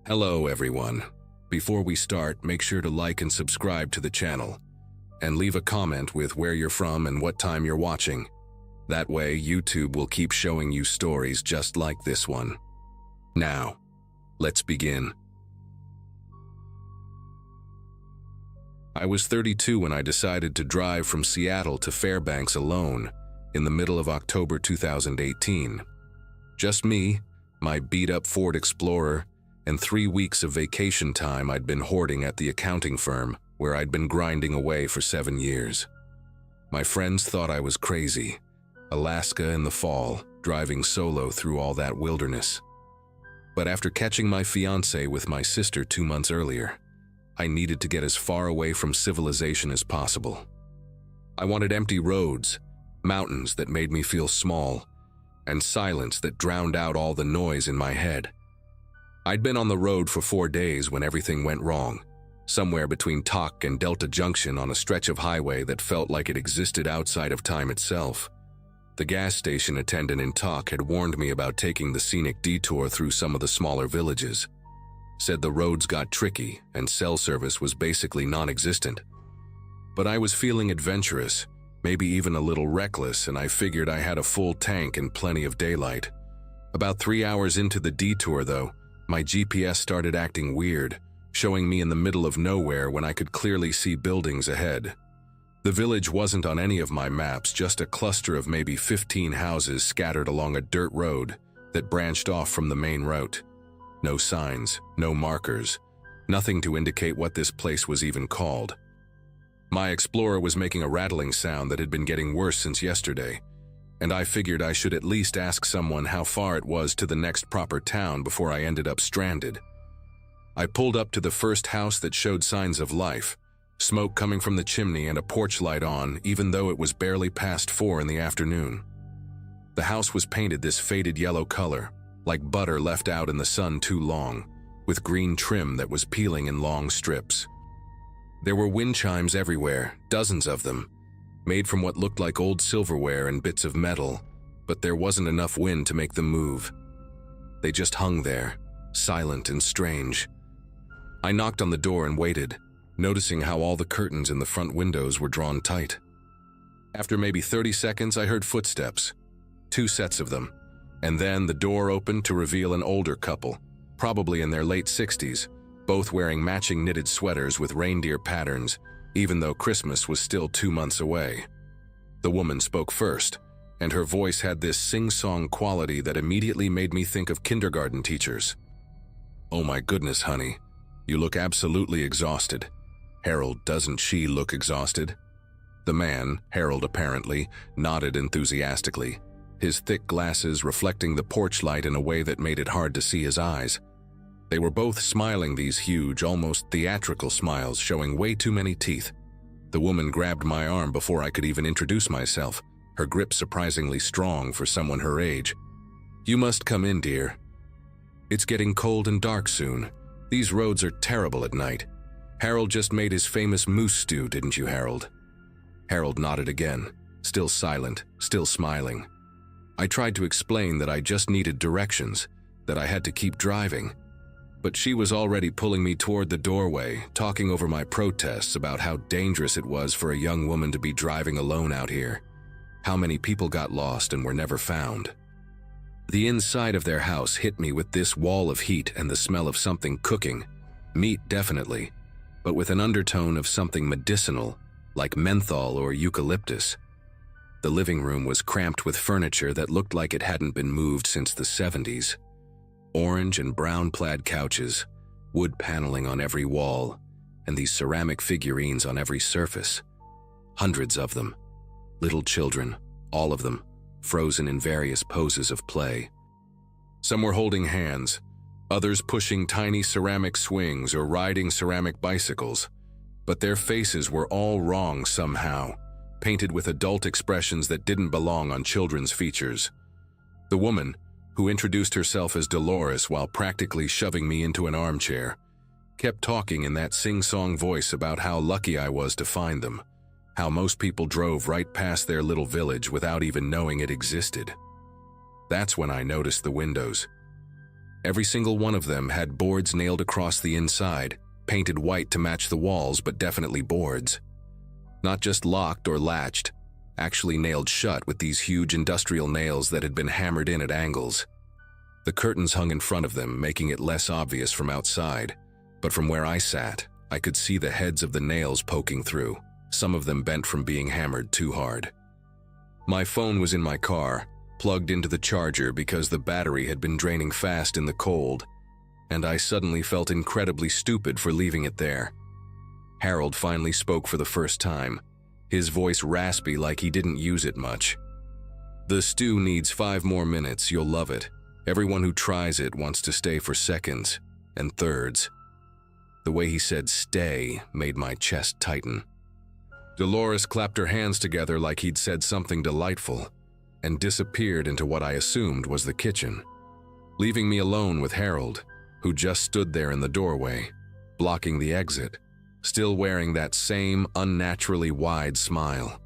Hello everyone. Before we start, make sure to like and subscribe to the channel, and leave a comment with where you're from and what time you're watching. That way, YouTube will keep showing you stories just like this one. Now, let's begin. I was 32 when I decided to drive from Seattle to Fairbanks alone in the middle of October 2018. Just me, my beat-up Ford Explorer, and 3 weeks of vacation time I'd been hoarding at the accounting firm where I'd been grinding away for 7 years. My friends thought I was crazy. Alaska in the fall, driving solo through all that wilderness. But after catching my fiancé with my sister 2 months earlier, I needed to get as far away from civilization as possible. I wanted empty roads, mountains that made me feel small, and silence that drowned out all the noise in my head. I'd been on the road for 4 days when everything went wrong, somewhere between Tok and Delta Junction on a stretch of highway that felt like it existed outside of time itself. The gas station attendant in Tok had warned me about taking the scenic detour through some of the smaller villages. Said the roads got tricky and cell service was basically non-existent. But I was feeling adventurous, maybe even a little reckless, and I figured I had a full tank and plenty of daylight. About 3 hours into the detour, though, my GPS started acting weird, showing me in the middle of nowhere when I could clearly see buildings ahead. The village wasn't on any of my maps, just a cluster of maybe 15 houses scattered along a dirt road that branched off from the main route. No signs, no markers, nothing to indicate what this place was even called. My Explorer was making a rattling sound that had been getting worse since yesterday, and I figured I should at least ask someone how far it was to the next proper town before I ended up stranded. I pulled up to the first house that showed signs of life, smoke coming from the chimney and a porch light on, even though it was barely past 4 in the afternoon. The house was painted this faded yellow color, like butter left out in the sun too long, with green trim that was peeling in long strips. There were wind chimes everywhere, dozens of them, made from what looked like old silverware and bits of metal, but there wasn't enough wind to make them move. They just hung there, silent and strange. I knocked on the door and waited, noticing how all the curtains in the front windows were drawn tight. After maybe 30 seconds, I heard footsteps, 2 sets of them, and then the door opened to reveal an older couple, probably in their late 60s, both wearing matching knitted sweaters with reindeer patterns, even though Christmas was still 2 months away. The woman spoke first, and her voice had this sing-song quality that immediately made me think of kindergarten teachers. "Oh my goodness, honey, you look absolutely exhausted. Harold, doesn't she look exhausted?" The man, Harold apparently, nodded enthusiastically, his thick glasses reflecting the porch light in a way that made it hard to see his eyes. They were both smiling, these huge, almost theatrical smiles showing way too many teeth. The woman grabbed my arm before I could even introduce myself, her grip surprisingly strong for someone her age. "You must come in, dear. It's getting cold and dark soon. These roads are terrible at night. Harold just made his famous moose stew, didn't you, Harold?" Harold nodded again, still silent, still smiling. I tried to explain that I just needed directions, that I had to keep driving. But she was already pulling me toward the doorway, talking over my protests about how dangerous it was for a young woman to be driving alone out here, how many people got lost and were never found. The inside of their house hit me with this wall of heat and the smell of something cooking, meat definitely, but with an undertone of something medicinal, like menthol or eucalyptus. The living room was cramped with furniture that looked like it hadn't been moved since the 70s. Orange and brown plaid couches, wood paneling on every wall, and these ceramic figurines on every surface. Hundreds of them. Little children, all of them, frozen in various poses of play. Some were holding hands, others pushing tiny ceramic swings or riding ceramic bicycles, but their faces were all wrong somehow, painted with adult expressions that didn't belong on children's features. The woman, who introduced herself as Dolores while practically shoving me into an armchair, kept talking in that sing-song voice about how lucky I was to find them, how most people drove right past their little village without even knowing it existed. That's when I noticed the windows. Every single one of them had boards nailed across the inside, painted white to match the walls, but definitely boards. Not just locked or latched, actually nailed shut with these huge industrial nails that had been hammered in at angles. The curtains hung in front of them, making it less obvious from outside, but from where I sat, I could see the heads of the nails poking through, some of them bent from being hammered too hard. My phone was in my car, plugged into the charger because the battery had been draining fast in the cold, and I suddenly felt incredibly stupid for leaving it there. Harold finally spoke for the first time, his voice raspy like he didn't use it much. "The stew needs 5 more minutes, you'll love it. Everyone who tries it wants to stay for seconds and thirds." The way he said stay made my chest tighten. Dolores clapped her hands together like he'd said something delightful and disappeared into what I assumed was the kitchen, leaving me alone with Harold, who just stood there in the doorway, blocking the exit, still wearing that same unnaturally wide smile.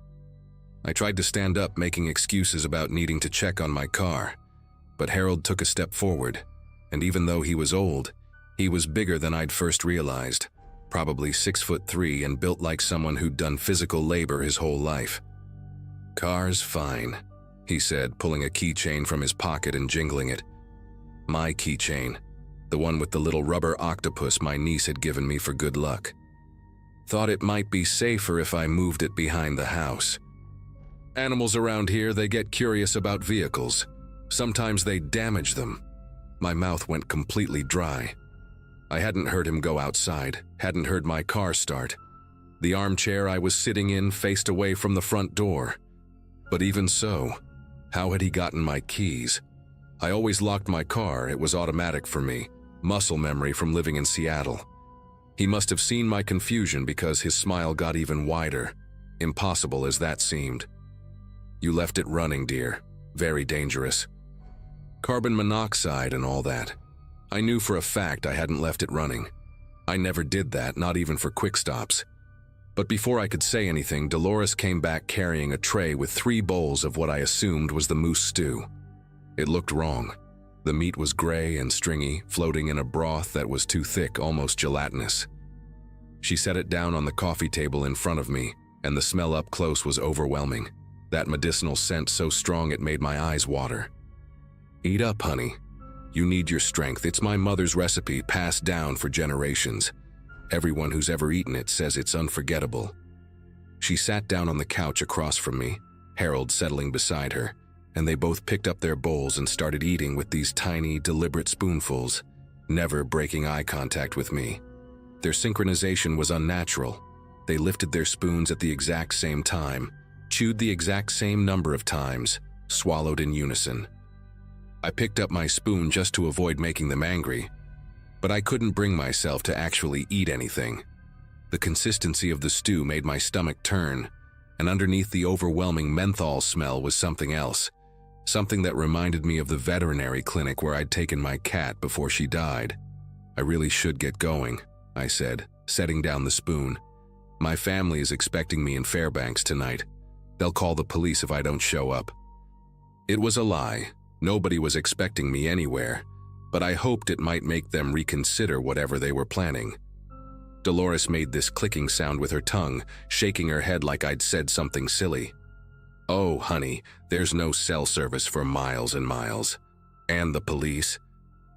I tried to stand up, making excuses about needing to check on my car, but Harold took a step forward, and even though he was old, he was bigger than I'd first realized, probably 6'3" and built like someone who'd done physical labor his whole life. "Car's fine," he said, pulling a keychain from his pocket and jingling it. My keychain, the one with the little rubber octopus my niece had given me for good luck. Thought it might be safer if I moved it behind the house. Animals around here, they get curious about vehicles. Sometimes they damage them. My mouth went completely dry. I hadn't heard him go outside, hadn't heard my car start. The armchair I was sitting in faced away from the front door. But even so, how had he gotten my keys? I always locked my car, it was automatic for me, muscle memory from living in Seattle. He must have seen my confusion because his smile got even wider, impossible as that seemed. "You left it running, dear. Very dangerous. Carbon monoxide and all that." I knew for a fact I hadn't left it running. I never did that, not even for quick stops. But before I could say anything, Dolores came back carrying a tray with 3 bowls of what I assumed was the moose stew. It looked wrong. The meat was gray and stringy, floating in a broth that was too thick, almost gelatinous. She set it down on the coffee table in front of me, and the smell up close was overwhelming. That medicinal scent so strong it made my eyes water. "Eat up, honey. You need your strength. It's my mother's recipe, passed down for generations. Everyone who's ever eaten it says it's unforgettable." She sat down on the couch across from me, Harold settling beside her, and they both picked up their bowls and started eating with these tiny, deliberate spoonfuls, never breaking eye contact with me. Their synchronization was unnatural. They lifted their spoons at the exact same time, chewed the exact same number of times, swallowed in unison. I picked up my spoon just to avoid making them angry, but I couldn't bring myself to actually eat anything. The consistency of the stew made my stomach turn, and underneath the overwhelming menthol smell was something else, something that reminded me of the veterinary clinic where I'd taken my cat before she died. "I really should get going," I said, setting down the spoon. "My family is expecting me in Fairbanks tonight. They'll call the police if I don't show up." It was a lie. Nobody was expecting me anywhere, but I hoped it might make them reconsider whatever they were planning. Dolores made this clicking sound with her tongue, shaking her head like I'd said something silly. "Oh, honey, there's no cell service for miles and miles. And the police?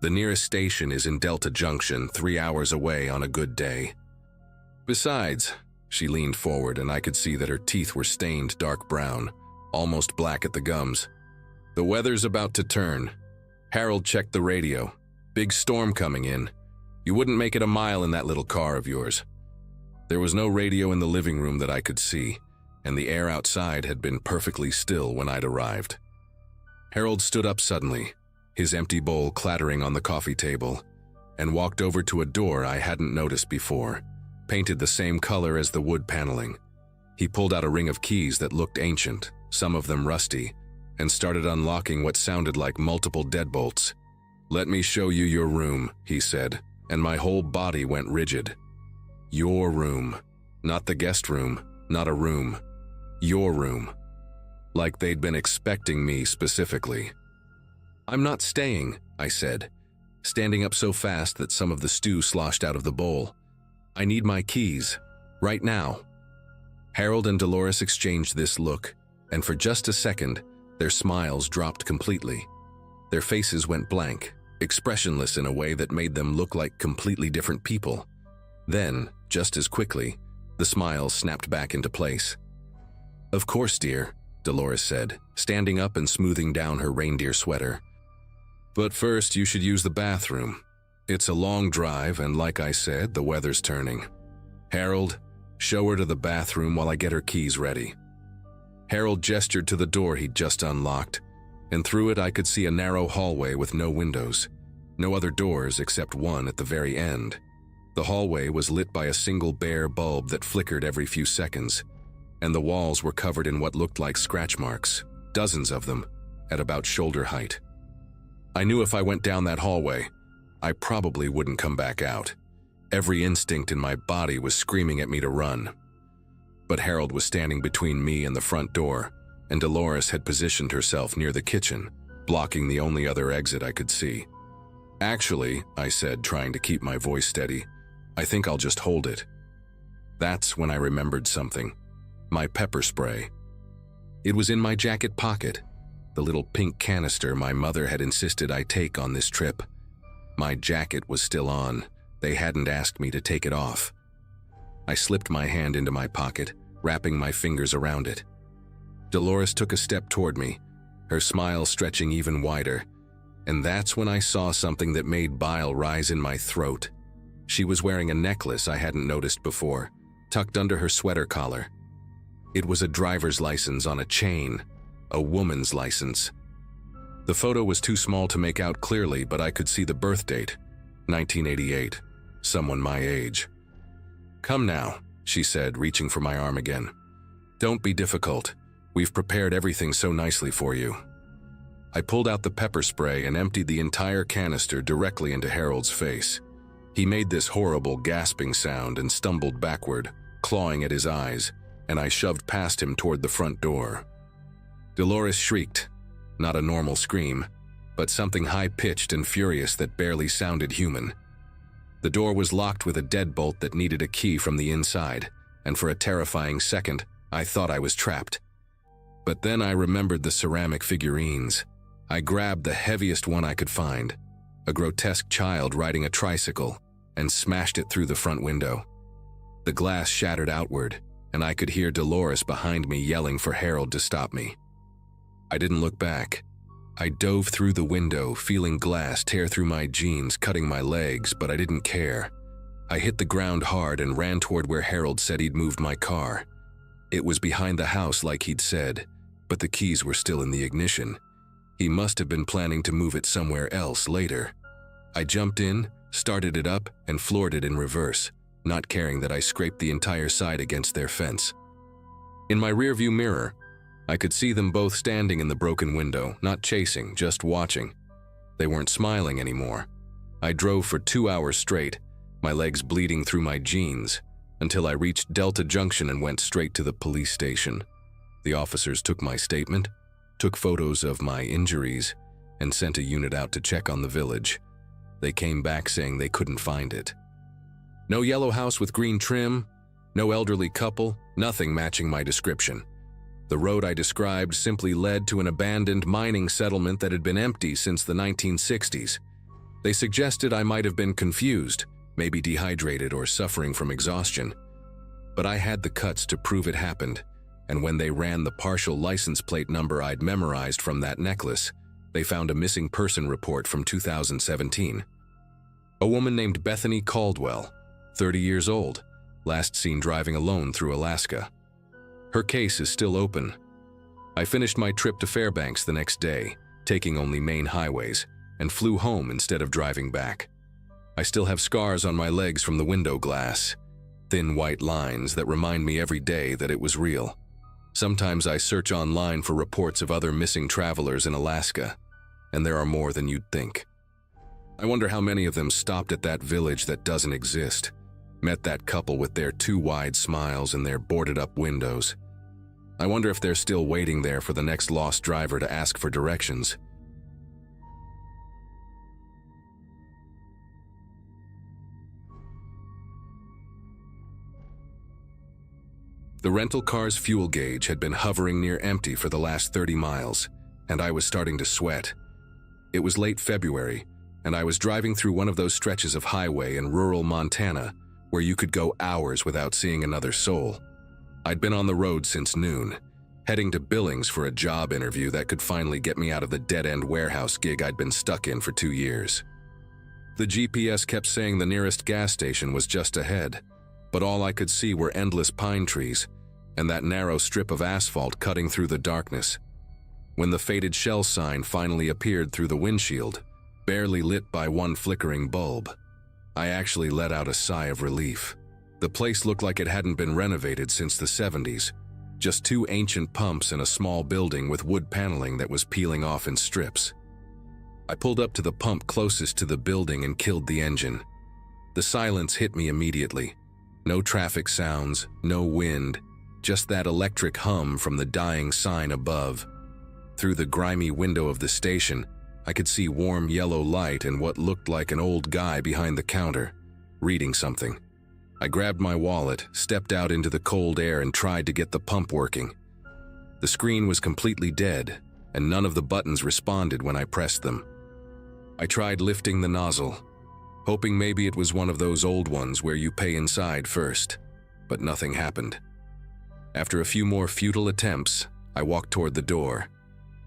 The nearest station is in Delta Junction, 3 hours away on a good day. Besides," she leaned forward and I could see that her teeth were stained dark brown, almost black at the gums. "The weather's about to turn. Harold checked the radio. Big storm coming in. You wouldn't make it a mile in that little car of yours." There was no radio in the living room that I could see, and the air outside had been perfectly still when I'd arrived. Harold stood up suddenly, his empty bowl clattering on the coffee table, and walked over to a door I hadn't noticed before, painted the same color as the wood paneling. He pulled out a ring of keys that looked ancient, some of them rusty, and started unlocking what sounded like multiple deadbolts. "Let me show you your room," he said, and my whole body went rigid. Your room. Not the guest room, not a room. Your room. Like they'd been expecting me specifically. "I'm not staying," I said. standing up so fast that some of the stew sloshed out of the bowl. "I need my keys. Right now." Harold and Dolores exchanged this look, and for just a second, their smiles dropped completely. Their faces went blank, expressionless in a way that made them look like completely different people. Then, just as quickly, the smiles snapped back into place. "Of course, dear," Dolores said, standing up and smoothing down her reindeer sweater. "But first, you should use the bathroom. It's a long drive, and like I said, the weather's turning. Harold, show her to the bathroom while I get her keys ready." Harold gestured to the door he'd just unlocked, and through it I could see a narrow hallway with no windows, no other doors except one at the very end. The hallway was lit by a single bare bulb that flickered every few seconds, and the walls were covered in what looked like scratch marks, dozens of them, at about shoulder height. I knew if I went down that hallway, I probably wouldn't come back out. Every instinct in my body was screaming at me to run. But Harold was standing between me and the front door, and Dolores had positioned herself near the kitchen, blocking the only other exit I could see. "Actually," I said, trying to keep my voice steady, "I think I'll just hold it." That's when I remembered something. My pepper spray. It was in my jacket pocket, the little pink canister my mother had insisted I take on this trip. My jacket was still on. They hadn't asked me to take it off. I slipped my hand into my pocket, wrapping my fingers around it. Dolores took a step toward me, her smile stretching even wider, and that's when I saw something that made bile rise in my throat. She was wearing a necklace I hadn't noticed before, tucked under her sweater collar. It was a driver's license on a chain, a woman's license. The photo was too small to make out clearly, but I could see the birth date, 1988, someone my age. "Come now," she said, reaching for my arm again. "Don't be difficult. We've prepared everything so nicely for you." I pulled out the pepper spray and emptied the entire canister directly into Harold's face. He made this horrible gasping sound and stumbled backward, clawing at his eyes, and I shoved past him toward the front door. Dolores shrieked, not a normal scream, but something high-pitched and furious that barely sounded human. The door was locked with a deadbolt that needed a key from the inside, and for a terrifying second, I thought I was trapped. But then I remembered the ceramic figurines. I grabbed the heaviest one I could find, a grotesque child riding a tricycle, and smashed it through the front window. The glass shattered outward, and I could hear Dolores behind me yelling for Harold to stop me. I didn't look back. I dove through the window, feeling glass tear through my jeans, cutting my legs, but I didn't care. I hit the ground hard and ran toward where Harold said he'd moved my car. It was behind the house like he'd said, but the keys were still in the ignition. He must have been planning to move it somewhere else later. I jumped in, started it up, and floored it in reverse, not caring that I scraped the entire side against their fence. In my rearview mirror, I could see them both standing in the broken window, not chasing, just watching. They weren't smiling anymore. I drove for 2 hours straight, my legs bleeding through my jeans, until I reached Delta Junction and went straight to the police station. The officers took my statement, took photos of my injuries, and sent a unit out to check on the village. They came back saying they couldn't find it. No yellow house with green trim, no elderly couple, nothing matching my description. The road I described simply led to an abandoned mining settlement that had been empty since the 1960s. They suggested I might have been confused, maybe dehydrated or suffering from exhaustion. But I had the cuts to prove it happened, and when they ran the partial license plate number I'd memorized from that necklace, they found a missing person report from 2017. A woman named Bethany Caldwell, 30 years old, last seen driving alone through Alaska. Her case is still open. I finished my trip to Fairbanks the next day, taking only main highways, and flew home instead of driving back. I still have scars on my legs from the window glass, thin white lines that remind me every day that it was real. Sometimes I search online for reports of other missing travelers in Alaska, and there are more than you'd think. I wonder how many of them stopped at that village that doesn't exist, met that couple with their too wide smiles and their boarded-up windows. I wonder if they're still waiting there for the next lost driver to ask for directions. The rental car's fuel gauge had been hovering near empty for the last 30 miles, and I was starting to sweat. It was late February, and I was driving through one of those stretches of highway in rural Montana where you could go hours without seeing another soul. I'd been on the road since noon, heading to Billings for a job interview that could finally get me out of the dead-end warehouse gig I'd been stuck in for 2 years. The GPS kept saying the nearest gas station was just ahead, but all I could see were endless pine trees and that narrow strip of asphalt cutting through the darkness. When the faded Shell sign finally appeared through the windshield, barely lit by one flickering bulb, I actually let out a sigh of relief. The place looked like it hadn't been renovated since the 70s, just 2 ancient pumps and a small building with wood paneling that was peeling off in strips. I pulled up to the pump closest to the building and killed the engine. The silence hit me immediately. No traffic sounds, no wind, just that electric hum from the dying sign above. Through the grimy window of the station, I could see warm yellow light and what looked like an old guy behind the counter, reading something. I grabbed my wallet, stepped out into the cold air and tried to get the pump working. The screen was completely dead, and none of the buttons responded when I pressed them. I tried lifting the nozzle, hoping maybe it was one of those old ones where you pay inside first, but nothing happened. After a few more futile attempts, I walked toward the door,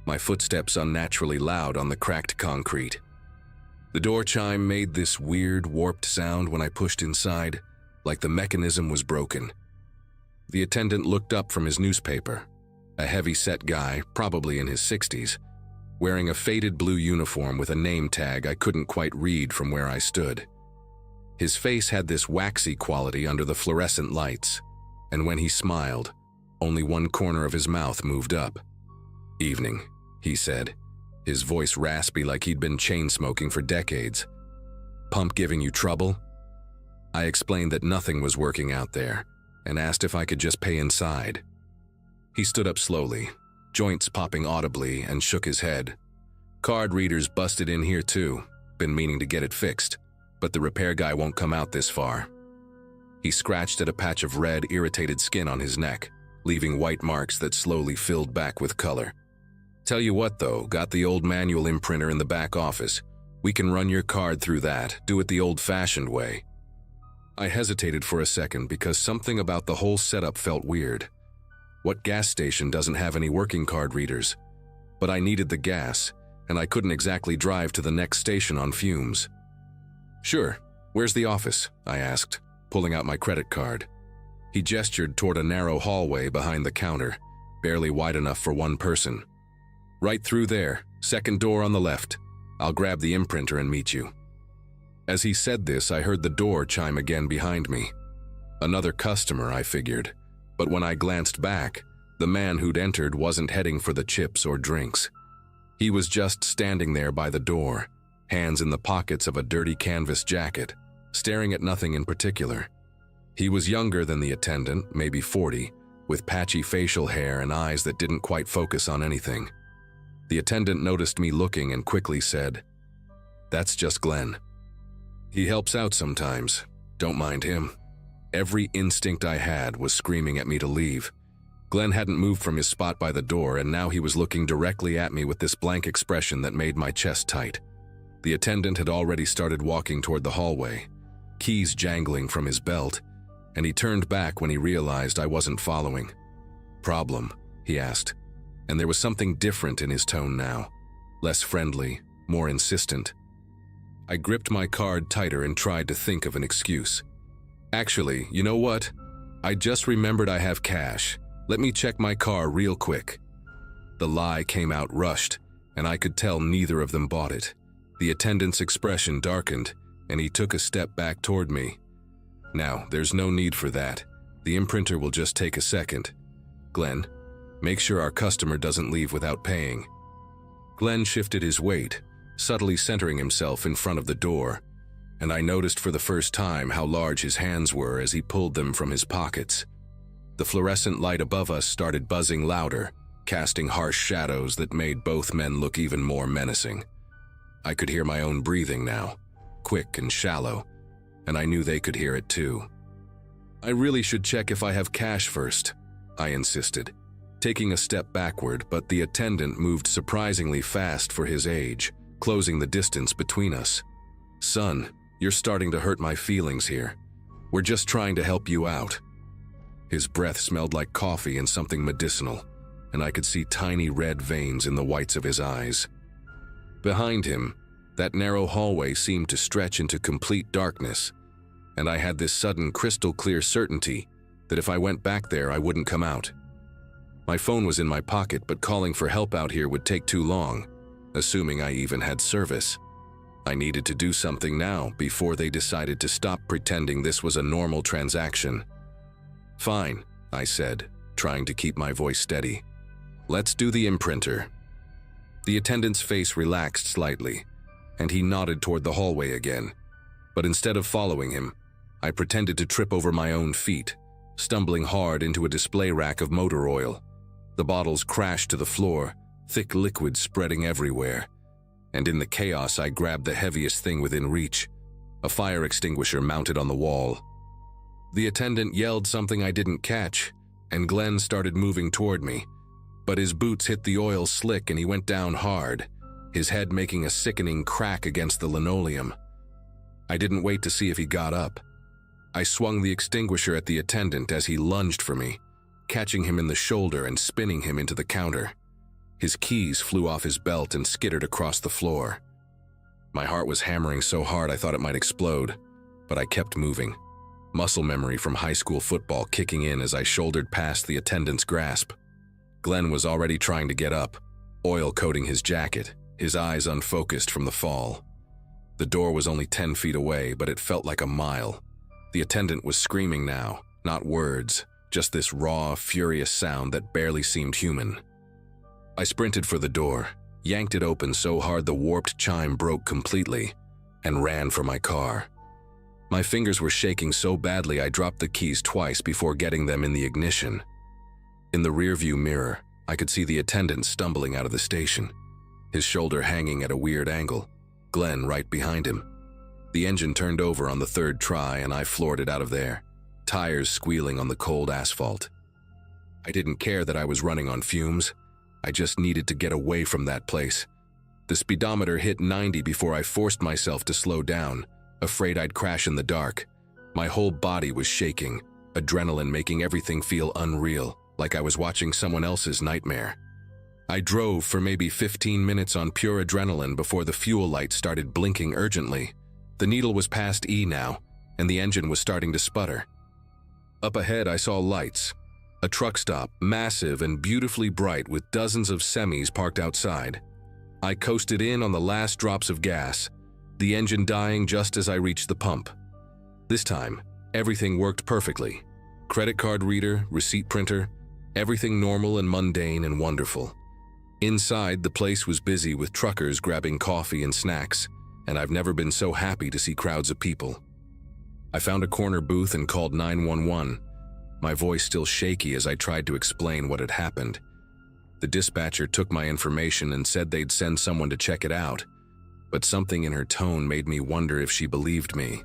my footsteps unnaturally loud on the cracked concrete. The door chime made this weird, warped sound when I pushed inside, like the mechanism was broken. The attendant looked up from his newspaper, a heavy-set guy, probably in his 60s, wearing a faded blue uniform with a name tag I couldn't quite read from where I stood. His face had this waxy quality under the fluorescent lights, and when he smiled, only one corner of his mouth moved up. "Evening," he said, his voice raspy like he'd been chain-smoking for decades. "Pump giving you trouble?" I explained that nothing was working out there, and asked if I could just pay inside. He stood up slowly, joints popping audibly, and shook his head. "Card readers busted in here too. Been meaning to get it fixed, but the repair guy won't come out this far." He scratched at a patch of red, irritated skin on his neck, leaving white marks that slowly filled back with color. "Tell you what though, got the old manual imprinter in the back office. We can run your card through that, do it the old-fashioned way." I hesitated for a second because something about the whole setup felt weird. What gas station doesn't have any working card readers? But I needed the gas, and I couldn't exactly drive to the next station on fumes. "Sure, where's the office?" I asked, pulling out my credit card. He gestured toward a narrow hallway behind the counter, barely wide enough for one person. "Right through there, second door on the left. I'll grab the imprinter and meet you." As he said this, I heard the door chime again behind me. Another customer, I figured, but when I glanced back, the man who'd entered wasn't heading for the chips or drinks. He was just standing there by the door, hands in the pockets of a dirty canvas jacket, staring at nothing in particular. He was younger than the attendant, maybe 40, with patchy facial hair and eyes that didn't quite focus on anything. The attendant noticed me looking and quickly said, "That's just Glenn. He helps out sometimes. Don't mind him." Every instinct I had was screaming at me to leave. Glenn hadn't moved from his spot by the door, and now he was looking directly at me with this blank expression that made my chest tight. The attendant had already started walking toward the hallway, keys jangling from his belt, and he turned back when he realized I wasn't following. "Problem?" he asked, and there was something different in his tone now, less friendly, more insistent. I gripped my card tighter and tried to think of an excuse. "Actually, you know what? I just remembered I have cash. Let me check my car real quick." The lie came out rushed, and I could tell neither of them bought it. The attendant's expression darkened, and he took a step back toward me. "Now, there's no need for that. The imprinter will just take a second. Glenn, make sure our customer doesn't leave without paying." Glenn shifted his weight, subtly centering himself in front of the door, and I noticed for the first time how large his hands were as he pulled them from his pockets. The fluorescent light above us started buzzing louder, casting harsh shadows that made both men look even more menacing. I could hear my own breathing now, quick and shallow, and I knew they could hear it too. "I really should check if I have cash first," I insisted, taking a step backward, but the attendant moved surprisingly fast for his age, closing the distance between us. "Son, you're starting to hurt my feelings here. We're just trying to help you out." His breath smelled like coffee and something medicinal, and I could see tiny red veins in the whites of his eyes. Behind him, that narrow hallway seemed to stretch into complete darkness, and I had this sudden crystal-clear certainty that if I went back there, I wouldn't come out. My phone was in my pocket, but calling for help out here would take too long, assuming I even had service. I needed to do something now before they decided to stop pretending this was a normal transaction. "Fine," I said, trying to keep my voice steady. "Let's do the imprinter." The attendant's face relaxed slightly, and he nodded toward the hallway again. But instead of following him, I pretended to trip over my own feet, stumbling hard into a display rack of motor oil. The bottles crashed to the floor, thick liquid spreading everywhere. And in the chaos, I grabbed the heaviest thing within reach, a fire extinguisher mounted on the wall. The attendant yelled something I didn't catch, and Glenn started moving toward me. But his boots hit the oil slick and he went down hard, his head making a sickening crack against the linoleum. I didn't wait to see if he got up. I swung the extinguisher at the attendant as he lunged for me, catching him in the shoulder and spinning him into the counter. His keys flew off his belt and skittered across the floor. My heart was hammering so hard I thought it might explode, but I kept moving, muscle memory from high school football kicking in as I shouldered past the attendant's grasp. Glenn was already trying to get up, oil coating his jacket, his eyes unfocused from the fall. The door was only 10 feet away, but it felt like a mile. The attendant was screaming now, not words, just this raw, furious sound that barely seemed human. I sprinted for the door, yanked it open so hard the warped chime broke completely, and ran for my car. My fingers were shaking so badly I dropped the keys twice before getting them in the ignition. In the rearview mirror, I could see the attendant stumbling out of the station, his shoulder hanging at a weird angle, Glenn right behind him. The engine turned over on the third try and I floored it out of there, tires squealing on the cold asphalt. I didn't care that I was running on fumes. I just needed to get away from that place. The speedometer hit 90 before I forced myself to slow down, afraid I'd crash in the dark. My whole body was shaking, adrenaline making everything feel unreal, like I was watching someone else's nightmare. I drove for maybe 15 minutes on pure adrenaline before the fuel light started blinking urgently. The needle was past E now, and the engine was starting to sputter. Up ahead, I saw lights. A truck stop, massive and beautifully bright with dozens of semis parked outside. I coasted in on the last drops of gas, the engine dying just as I reached the pump. This time, everything worked perfectly. Credit card reader, receipt printer, everything normal and mundane and wonderful. Inside, the place was busy with truckers grabbing coffee and snacks, and I've never been so happy to see crowds of people. I found a corner booth and called 911, my voice still shaky as I tried to explain what had happened. The dispatcher took my information and said they'd send someone to check it out, but something in her tone made me wonder if she believed me.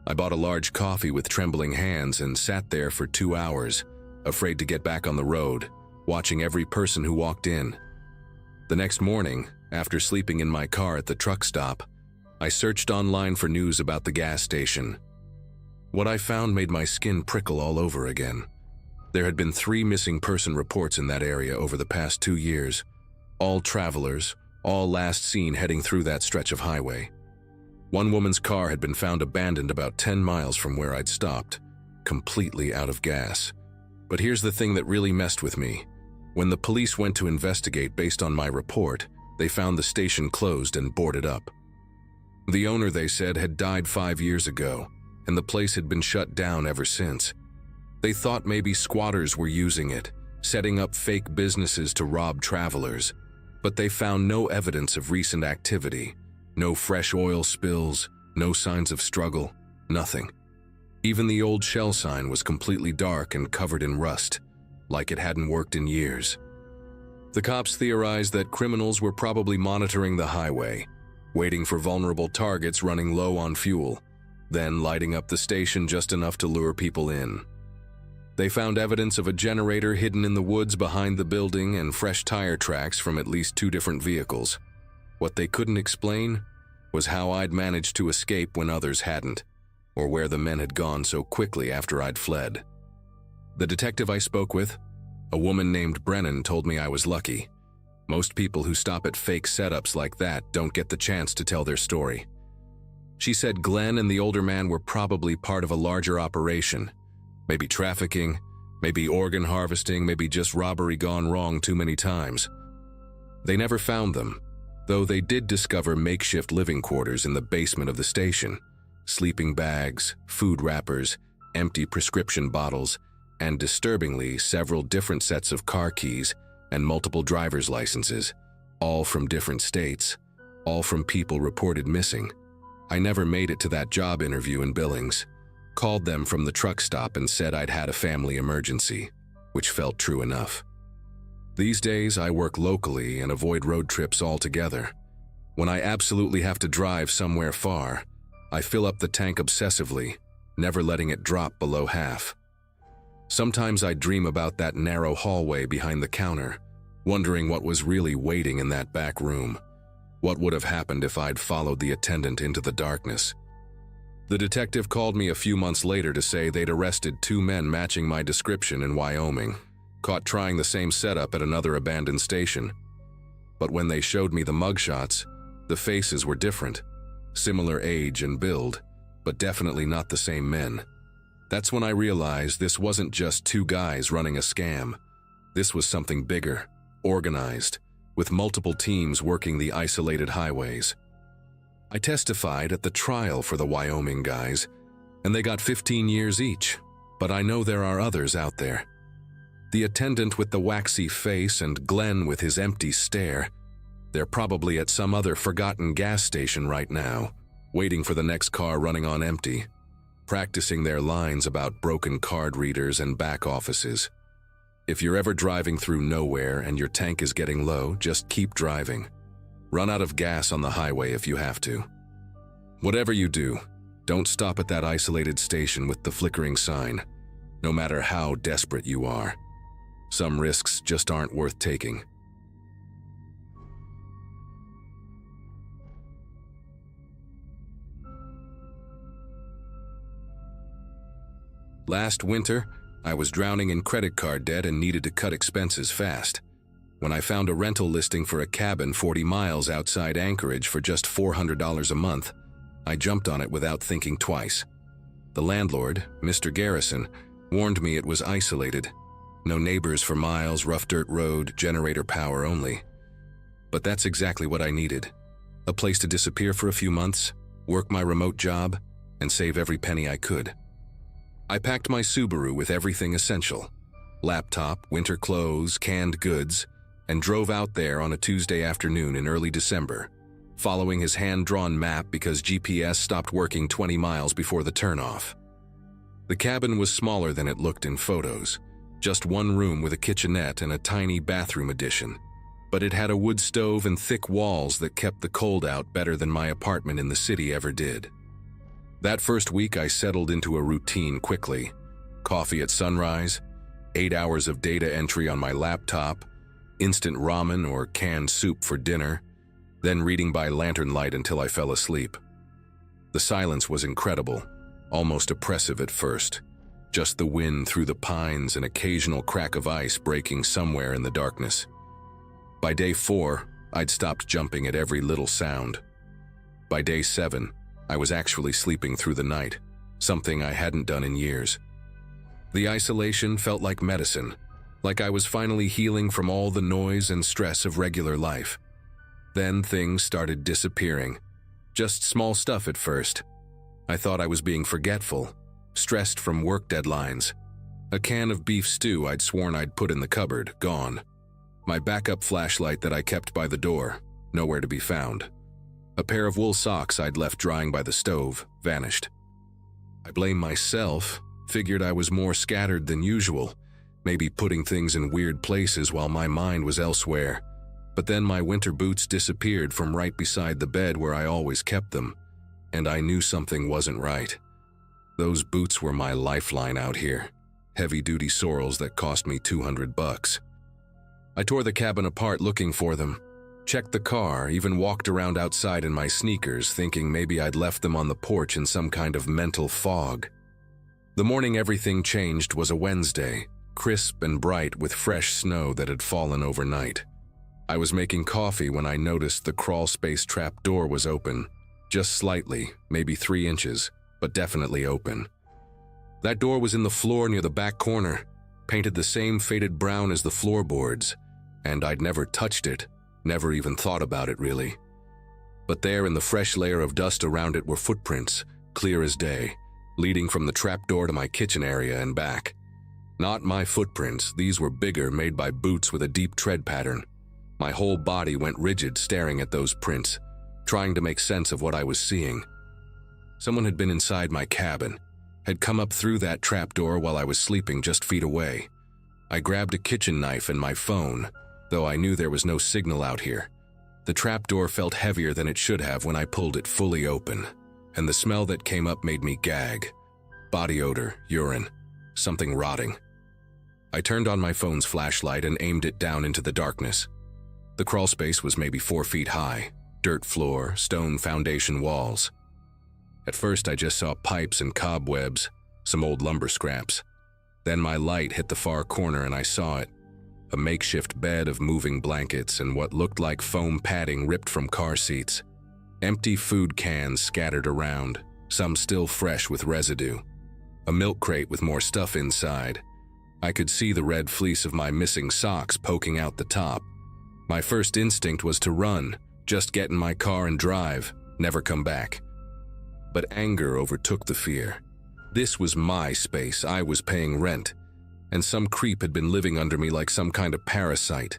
I bought a large coffee with trembling hands and sat there for 2 hours, afraid to get back on the road, watching every person who walked in. The next morning, after sleeping in my car at the truck stop, I searched online for news about the gas station. What I found made my skin prickle all over again. There had been 3 missing person reports in that area over the past 2 years, all travelers, all last seen heading through that stretch of highway. One woman's car had been found abandoned about 10 miles from where I'd stopped, completely out of gas. But here's the thing that really messed with me. When the police went to investigate based on my report, they found the station closed and boarded up. The owner, they said, had died 5 years ago, and the place had been shut down ever since. They thought maybe squatters were using it, setting up fake businesses to rob travelers, but they found no evidence of recent activity, no fresh oil spills, no signs of struggle, nothing. Even the old shell sign was completely dark and covered in rust, like it hadn't worked in years. The cops theorized that criminals were probably monitoring the highway, waiting for vulnerable targets running low on fuel, then lighting up the station just enough to lure people in. They found evidence of a generator hidden in the woods behind the building and fresh tire tracks from at least 2 different vehicles. What they couldn't explain was how I'd managed to escape when others hadn't, or where the men had gone so quickly after I'd fled. The detective I spoke with, a woman named Brennan, told me I was lucky. Most people who stop at fake setups like that don't get the chance to tell their story. She said Glenn and the older man were probably part of a larger operation. Maybe trafficking, maybe organ harvesting, maybe just robbery gone wrong too many times. They never found them, though they did discover makeshift living quarters in the basement of the station. Sleeping bags, food wrappers, empty prescription bottles, and disturbingly, several different sets of car keys and multiple driver's licenses, all from different states, all from people reported missing. I never made it to that job interview in Billings. Called them from the truck stop and said I'd had a family emergency, which felt true enough. These days, I work locally and avoid road trips altogether. When I absolutely have to drive somewhere far, I fill up the tank obsessively, never letting it drop below half. Sometimes I dream about that narrow hallway behind the counter, wondering what was really waiting in that back room. What would have happened if I'd followed the attendant into the darkness? The detective called me a few months later to say they'd arrested 2 men matching my description in Wyoming, caught trying the same setup at another abandoned station. But when they showed me the mugshots, the faces were different. Similar age and build, but definitely not the same men. That's when I realized this wasn't just 2 guys running a scam. This was something bigger, organized, with multiple teams working the isolated highways. I testified at the trial for the Wyoming guys, and they got 15 years each, but I know there are others out there. The attendant with the waxy face and Glenn with his empty stare, they're probably at some other forgotten gas station right now, waiting for the next car running on empty, practicing their lines about broken card readers and back offices. If you're ever driving through nowhere and your tank is getting low, just keep driving. Run out of gas on the highway if you have to. Whatever you do, don't stop at that isolated station with the flickering sign, no matter how desperate you are. Some risks just aren't worth taking. Last winter, I was drowning in credit card debt and needed to cut expenses fast. When I found a rental listing for a cabin 40 miles outside Anchorage for just $400 a month, I jumped on it without thinking twice. The landlord, Mr. Garrison, warned me it was isolated. No neighbors for miles, rough dirt road, generator power only. But that's exactly what I needed. A place to disappear for a few months, work my remote job, and save every penny I could. I packed my Subaru with everything essential: laptop, winter clothes, canned goods, and drove out there on a Tuesday afternoon in early December, following his hand-drawn map because GPS stopped working 20 miles before the turnoff. The cabin was smaller than it looked in photos, just 1 room with a kitchenette and a tiny bathroom addition, but it had a wood stove and thick walls that kept the cold out better than my apartment in the city ever did. That first week I settled into a routine quickly. Coffee at sunrise, 8 hours of data entry on my laptop, instant ramen or canned soup for dinner, then reading by lantern light until I fell asleep. The silence was incredible, almost oppressive at first. Just the wind through the pines and occasional crack of ice breaking somewhere in the darkness. By day 4, I'd stopped jumping at every little sound. By day 7, I was actually sleeping through the night, something I hadn't done in years. The isolation felt like medicine, like I was finally healing from all the noise and stress of regular life. Then things started disappearing. Just small stuff at first. I thought I was being forgetful, stressed from work deadlines. A can of beef stew I'd sworn I'd put in the cupboard, gone. My backup flashlight that I kept by the door, nowhere to be found. A pair of wool socks I'd left drying by the stove, vanished. I blamed myself, figured I was more scattered than usual, maybe putting things in weird places while my mind was elsewhere. But then my winter boots disappeared from right beside the bed where I always kept them, and I knew something wasn't right. Those boots were my lifeline out here. heavy-duty sorrels that cost me $200. I tore the cabin apart looking for them, checked the car, even walked around outside in my sneakers thinking maybe I'd left them on the porch in some kind of mental fog. The morning everything changed was a Wednesday, crisp and bright with fresh snow that had fallen overnight. I was making coffee when I noticed the crawl space trap door was open, just slightly, maybe 3 inches, but definitely open. That door was in the floor near the back corner, painted the same faded brown as the floorboards, and I'd never touched it, never even thought about it really. But there in the fresh layer of dust around it were footprints, clear as day, leading from the trapdoor to my kitchen area and back. Not my footprints, these were bigger, made by boots with a deep tread pattern. My whole body went rigid staring at those prints, trying to make sense of what I was seeing. Someone had been inside my cabin, had come up through that trapdoor while I was sleeping just feet away. I grabbed a kitchen knife and my phone, though I knew there was no signal out here. The trapdoor felt heavier than it should have when I pulled it fully open, and the smell that came up made me gag. Body odor, urine, something rotting. I turned on my phone's flashlight and aimed it down into the darkness. The crawl space was maybe 4 feet high, dirt floor, stone foundation walls. At first I just saw pipes and cobwebs, some old lumber scraps. Then my light hit the far corner and I saw it. A makeshift bed of moving blankets and what looked like foam padding ripped from car seats. Empty food cans scattered around, some still fresh with residue. A milk crate with more stuff inside. I could see the red fleece of my missing socks poking out the top. My first instinct was to run, just get in my car and drive, never come back. But anger overtook the fear. This was my space, I was paying rent, and some creep had been living under me like some kind of parasite.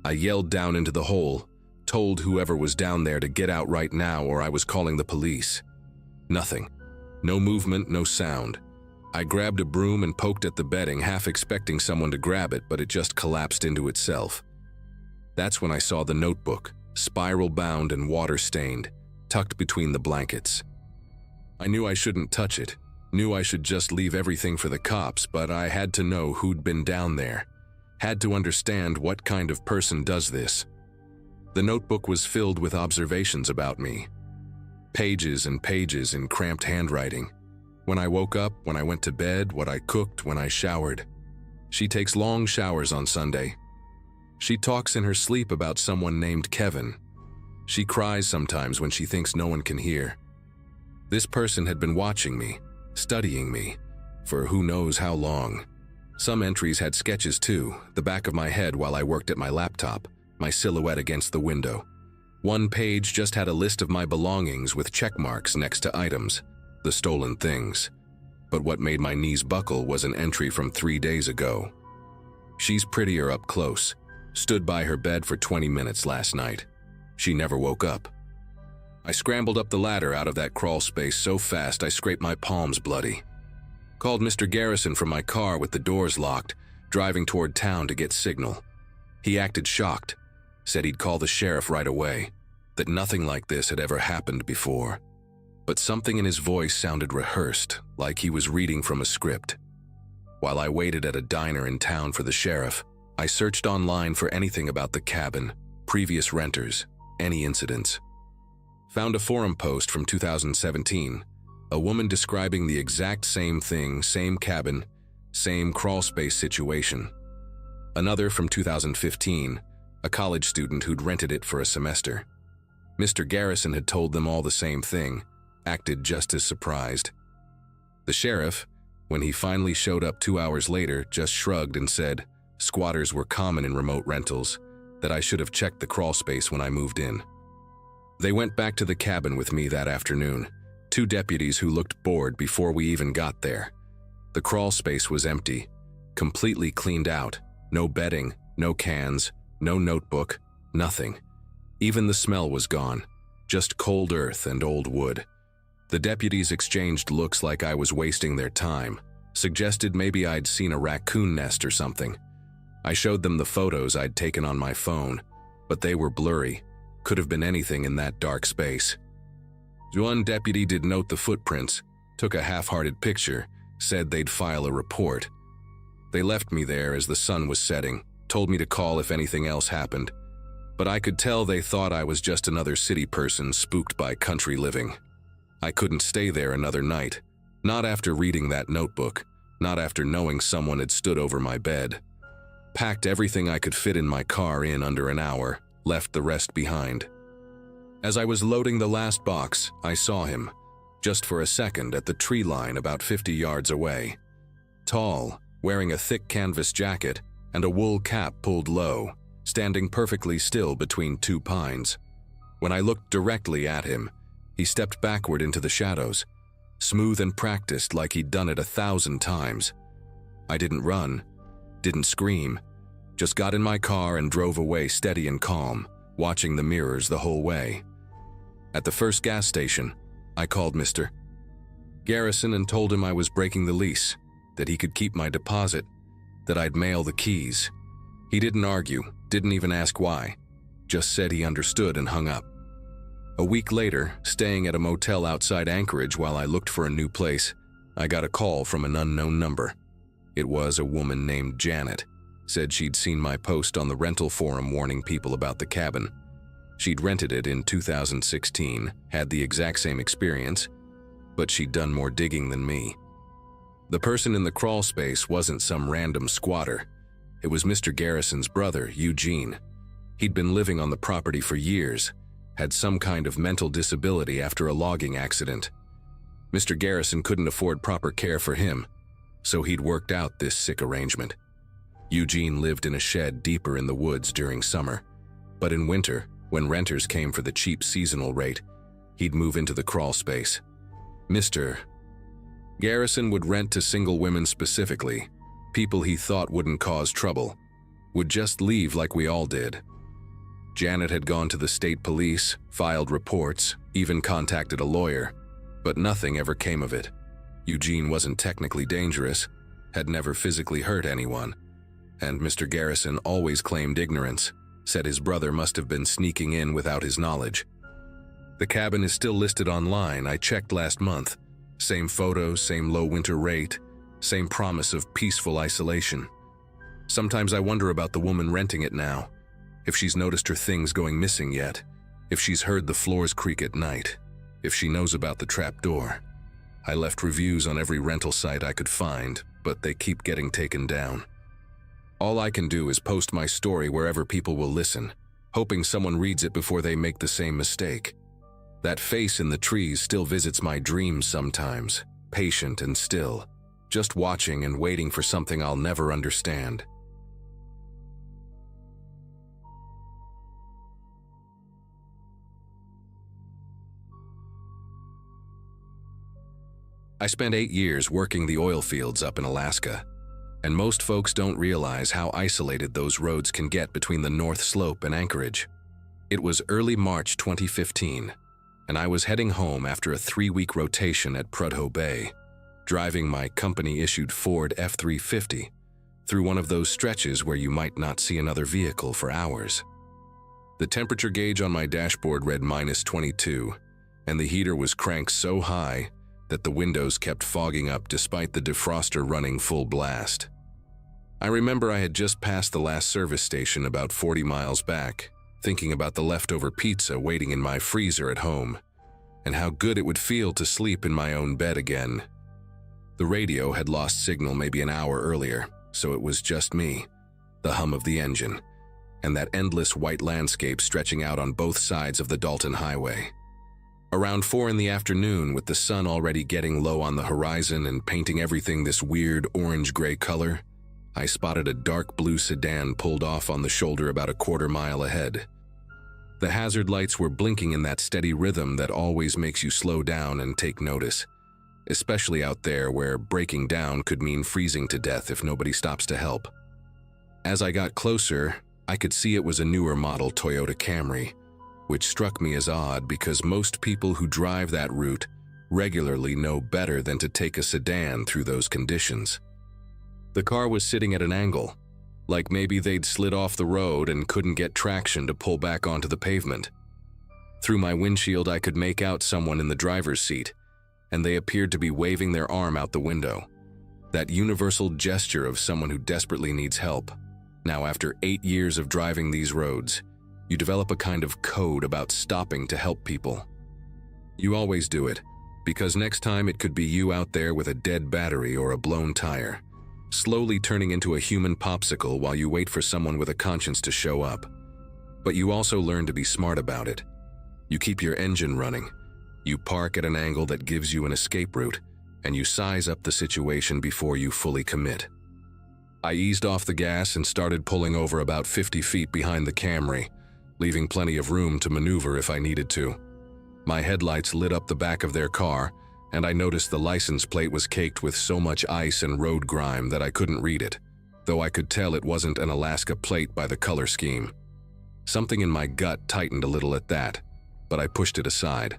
I yelled down into the hole, told whoever was down there to get out right now or I was calling the police. Nothing. No movement, no sound. I grabbed a broom and poked at the bedding, half expecting someone to grab it, but it just collapsed into itself. That's when I saw the notebook, spiral-bound and water-stained, tucked between the blankets. I knew I shouldn't touch it, knew I should just leave everything for the cops, but I had to know who'd been down there, had to understand what kind of person does this. The notebook was filled with observations about me. Pages and pages in cramped handwriting. When I woke up, when I went to bed, what I cooked, when I showered. She takes long showers on Sunday. She talks in her sleep about someone named Kevin. She cries sometimes when she thinks no one can hear. This person had been watching me, studying me, for who knows how long. Some entries had sketches too, the back of my head while I worked at my laptop, my silhouette against the window. One page just had a list of my belongings with check marks next to items, the stolen things. But what made my knees buckle was an entry from 3 days ago. She's prettier up close. Stood by her bed for 20 minutes last night. She never woke up. I scrambled up the ladder out of that crawl space so fast I scraped my palms bloody. Called Mr. Garrison from my car with the doors locked, driving toward town to get signal. He acted shocked, said he'd call the sheriff right away, that nothing like this had ever happened before. But something in his voice sounded rehearsed, like he was reading from a script. While I waited at a diner in town for the sheriff, I searched online for anything about the cabin, previous renters, any incidents. Found a forum post from 2017, a woman describing the exact same thing, same cabin, same crawl space situation. Another from 2015, a college student who'd rented it for a semester. Mr. Garrison had told them all the same thing, acted just as surprised. The sheriff, when he finally showed up 2 hours later, just shrugged and said squatters were common in remote rentals, that I should have checked the crawl space when I moved in. They went back to the cabin with me that afternoon, 2 deputies who looked bored before we even got there. The crawl space was empty, completely cleaned out, no bedding, no cans, no notebook, nothing. Even the smell was gone, just cold earth and old wood. The deputies exchanged looks like I was wasting their time, suggested maybe I'd seen a raccoon nest or something. I showed them the photos I'd taken on my phone, but they were blurry, could have been anything in that dark space. One deputy did note the footprints, took a half-hearted picture, said they'd file a report. They left me there as the sun was setting, told me to call if anything else happened. But I could tell they thought I was just another city person spooked by country living. I couldn't stay there another night. Not after reading that notebook, not after knowing someone had stood over my bed. Packed everything I could fit in my car in under an hour, left the rest behind. As I was loading the last box, I saw him, just for a second at the tree line about 50 yards away. Tall, wearing a thick canvas jacket and a wool cap pulled low, standing perfectly still between two pines. When I looked directly at him, he stepped backward into the shadows, smooth and practiced like he'd done it 1,000 times. I didn't run, didn't scream, just got in my car and drove away steady and calm, watching the mirrors the whole way. At the first gas station, I called Mr. Garrison and told him I was breaking the lease, that he could keep my deposit, that I'd mail the keys. He didn't argue, didn't even ask why, just said he understood and hung up. A week later, staying at a motel outside Anchorage while I looked for a new place, I got a call from an unknown number. It was a woman named Janet. Said she'd seen my post on the rental forum warning people about the cabin. She'd rented it in 2016, had the exact same experience, but she'd done more digging than me. The person in the crawl space wasn't some random squatter. It was Mr. Garrison's brother, Eugene. He'd been living on the property for years, had some kind of mental disability after a logging accident. Mr. Garrison couldn't afford proper care for him, so he'd worked out this sick arrangement. Eugene lived in a shed deeper in the woods during summer, but in winter, when renters came for the cheap seasonal rate, he'd move into the crawl space. Mr. Garrison would rent to single women specifically, people he thought wouldn't cause trouble, would just leave like we all did. Janet had gone to the state police, filed reports, even contacted a lawyer, but nothing ever came of it. Eugene wasn't technically dangerous, had never physically hurt anyone, and Mr. Garrison always claimed ignorance, said his brother must have been sneaking in without his knowledge. The cabin is still listed online. I checked last month. Same photos, same low winter rate, same promise of peaceful isolation. Sometimes I wonder about the woman renting it now, if she's noticed her things going missing yet, if she's heard the floors creak at night, if she knows about the trap door. I left reviews on every rental site I could find, but they keep getting taken down. All I can do is post my story wherever people will listen, hoping someone reads it before they make the same mistake. That face in the trees still visits my dreams sometimes, patient and still, just watching and waiting for something I'll never understand. I spent 8 years working the oil fields up in Alaska, and most folks don't realize how isolated those roads can get between the North Slope and Anchorage. It was early March 2015, and I was heading home after a 3-week rotation at Prudhoe Bay, driving my company-issued Ford F-350 through one of those stretches where you might not see another vehicle for hours. The temperature gauge on my dashboard read -22, and the heater was cranked so high that the windows kept fogging up despite the defroster running full blast. I remember I had just passed the last service station about 40 miles back, thinking about the leftover pizza waiting in my freezer at home, and how good it would feel to sleep in my own bed again. The radio had lost signal maybe an hour earlier, so it was just me, the hum of the engine, and that endless white landscape stretching out on both sides of the Dalton Highway. Around 4 in the afternoon, with the sun already getting low on the horizon and painting everything this weird orange-gray color, I spotted a dark blue sedan pulled off on the shoulder about a quarter mile ahead. The hazard lights were blinking in that steady rhythm that always makes you slow down and take notice, especially out there where breaking down could mean freezing to death if nobody stops to help. As I got closer, I could see it was a newer model Toyota Camry, which struck me as odd because most people who drive that route regularly know better than to take a sedan through those conditions. The car was sitting at an angle, like maybe they'd slid off the road and couldn't get traction to pull back onto the pavement. Through my windshield, I could make out someone in the driver's seat, and they appeared to be waving their arm out the window. That universal gesture of someone who desperately needs help. Now, after 8 years of driving these roads, you develop a kind of code about stopping to help people. You always do it, because next time it could be you out there with a dead battery or a blown tire, slowly turning into a human popsicle while you wait for someone with a conscience to show up. But you also learn to be smart about it. You keep your engine running. You park at an angle that gives you an escape route, and you size up the situation before you fully commit. I eased off the gas and started pulling over about 50 feet behind the Camry, leaving plenty of room to maneuver if I needed to. My headlights lit up the back of their car, and I noticed the license plate was caked with so much ice and road grime that I couldn't read it, though I could tell it wasn't an Alaska plate by the color scheme. Something in my gut tightened a little at that, but I pushed it aside.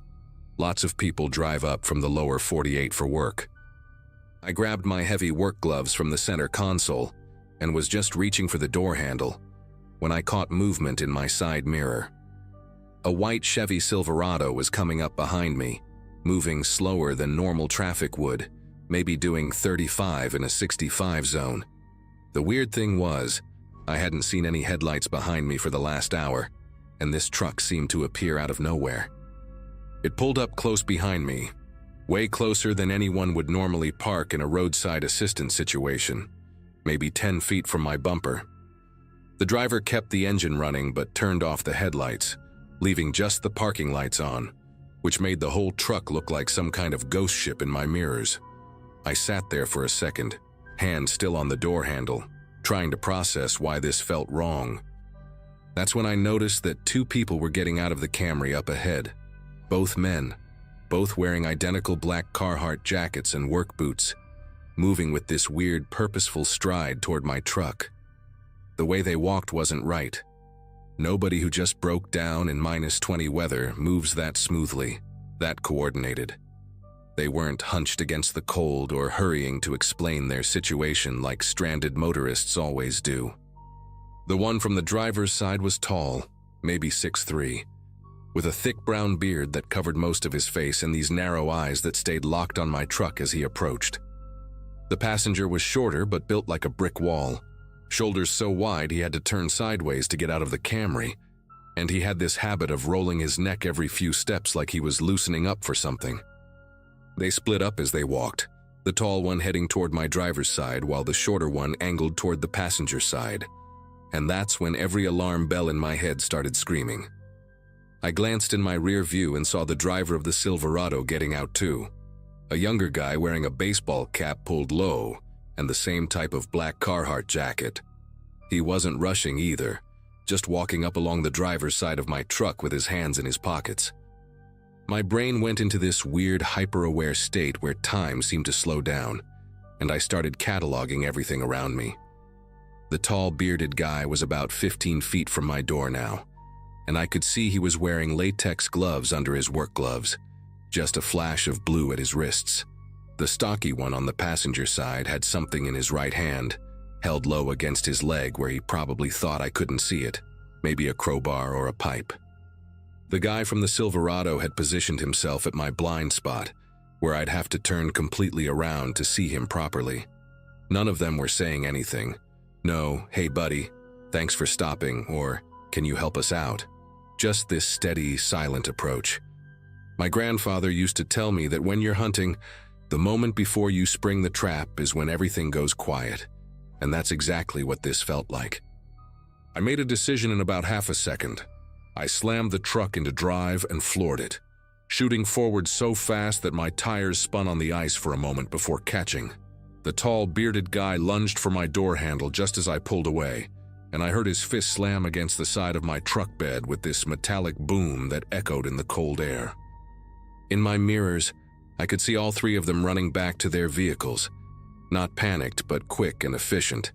Lots of people drive up from the lower 48 for work. I grabbed my heavy work gloves from the center console and was just reaching for the door handle when I caught movement in my side mirror. A white Chevy Silverado was coming up behind me, moving slower than normal traffic would, maybe doing 35 in a 65 zone. The weird thing was, I hadn't seen any headlights behind me for the last hour, and this truck seemed to appear out of nowhere. It pulled up close behind me, way closer than anyone would normally park in a roadside assistance situation, maybe 10 feet from my bumper. The driver kept the engine running but turned off the headlights, leaving just the parking lights on, which made the whole truck look like some kind of ghost ship in my mirrors. I sat there for a second, hand still on the door handle, trying to process why this felt wrong. That's when I noticed that 2 people were getting out of the Camry up ahead. Both men, both wearing identical black Carhartt jackets and work boots, moving with this weird purposeful stride toward my truck. The way they walked wasn't right. Nobody who just broke down in -20 weather moves that smoothly, that coordinated. They weren't hunched against the cold or hurrying to explain their situation like stranded motorists always do. The one from the driver's side was tall, maybe 6'3", with a thick brown beard that covered most of his face and these narrow eyes that stayed locked on my truck as he approached. The passenger was shorter but built like a brick wall, shoulders so wide he had to turn sideways to get out of the Camry, and he had this habit of rolling his neck every few steps like he was loosening up for something. They split up as they walked, the tall one heading toward my driver's side while the shorter one angled toward the passenger side, and that's when every alarm bell in my head started screaming. I glanced in my rear view and saw the driver of the Silverado getting out too. A younger guy wearing a baseball cap pulled low and the same type of black Carhartt jacket. He wasn't rushing either, just walking up along the driver's side of my truck with his hands in his pockets. My brain went into this weird hyper-aware state where time seemed to slow down, and I started cataloging everything around me. The tall, bearded guy was about 15 feet from my door now, and I could see he was wearing latex gloves under his work gloves, just a flash of blue at his wrists. The stocky one on the passenger side had something in his right hand, held low against his leg where he probably thought I couldn't see it, maybe a crowbar or a pipe. The guy from the Silverado had positioned himself at my blind spot, where I'd have to turn completely around to see him properly. None of them were saying anything. No, "Hey buddy, thanks for stopping," or "Can you help us out?" Just this steady, silent approach. My grandfather used to tell me that when you're hunting, the moment before you spring the trap is when everything goes quiet, and that's exactly what this felt like. I made a decision in about half a second. I slammed the truck into drive and floored it, shooting forward so fast that my tires spun on the ice for a moment before catching. The tall, bearded guy lunged for my door handle just as I pulled away, and I heard his fist slam against the side of my truck bed with this metallic boom that echoed in the cold air. In my mirrors, I could see all 3 of them running back to their vehicles, not panicked but quick and efficient,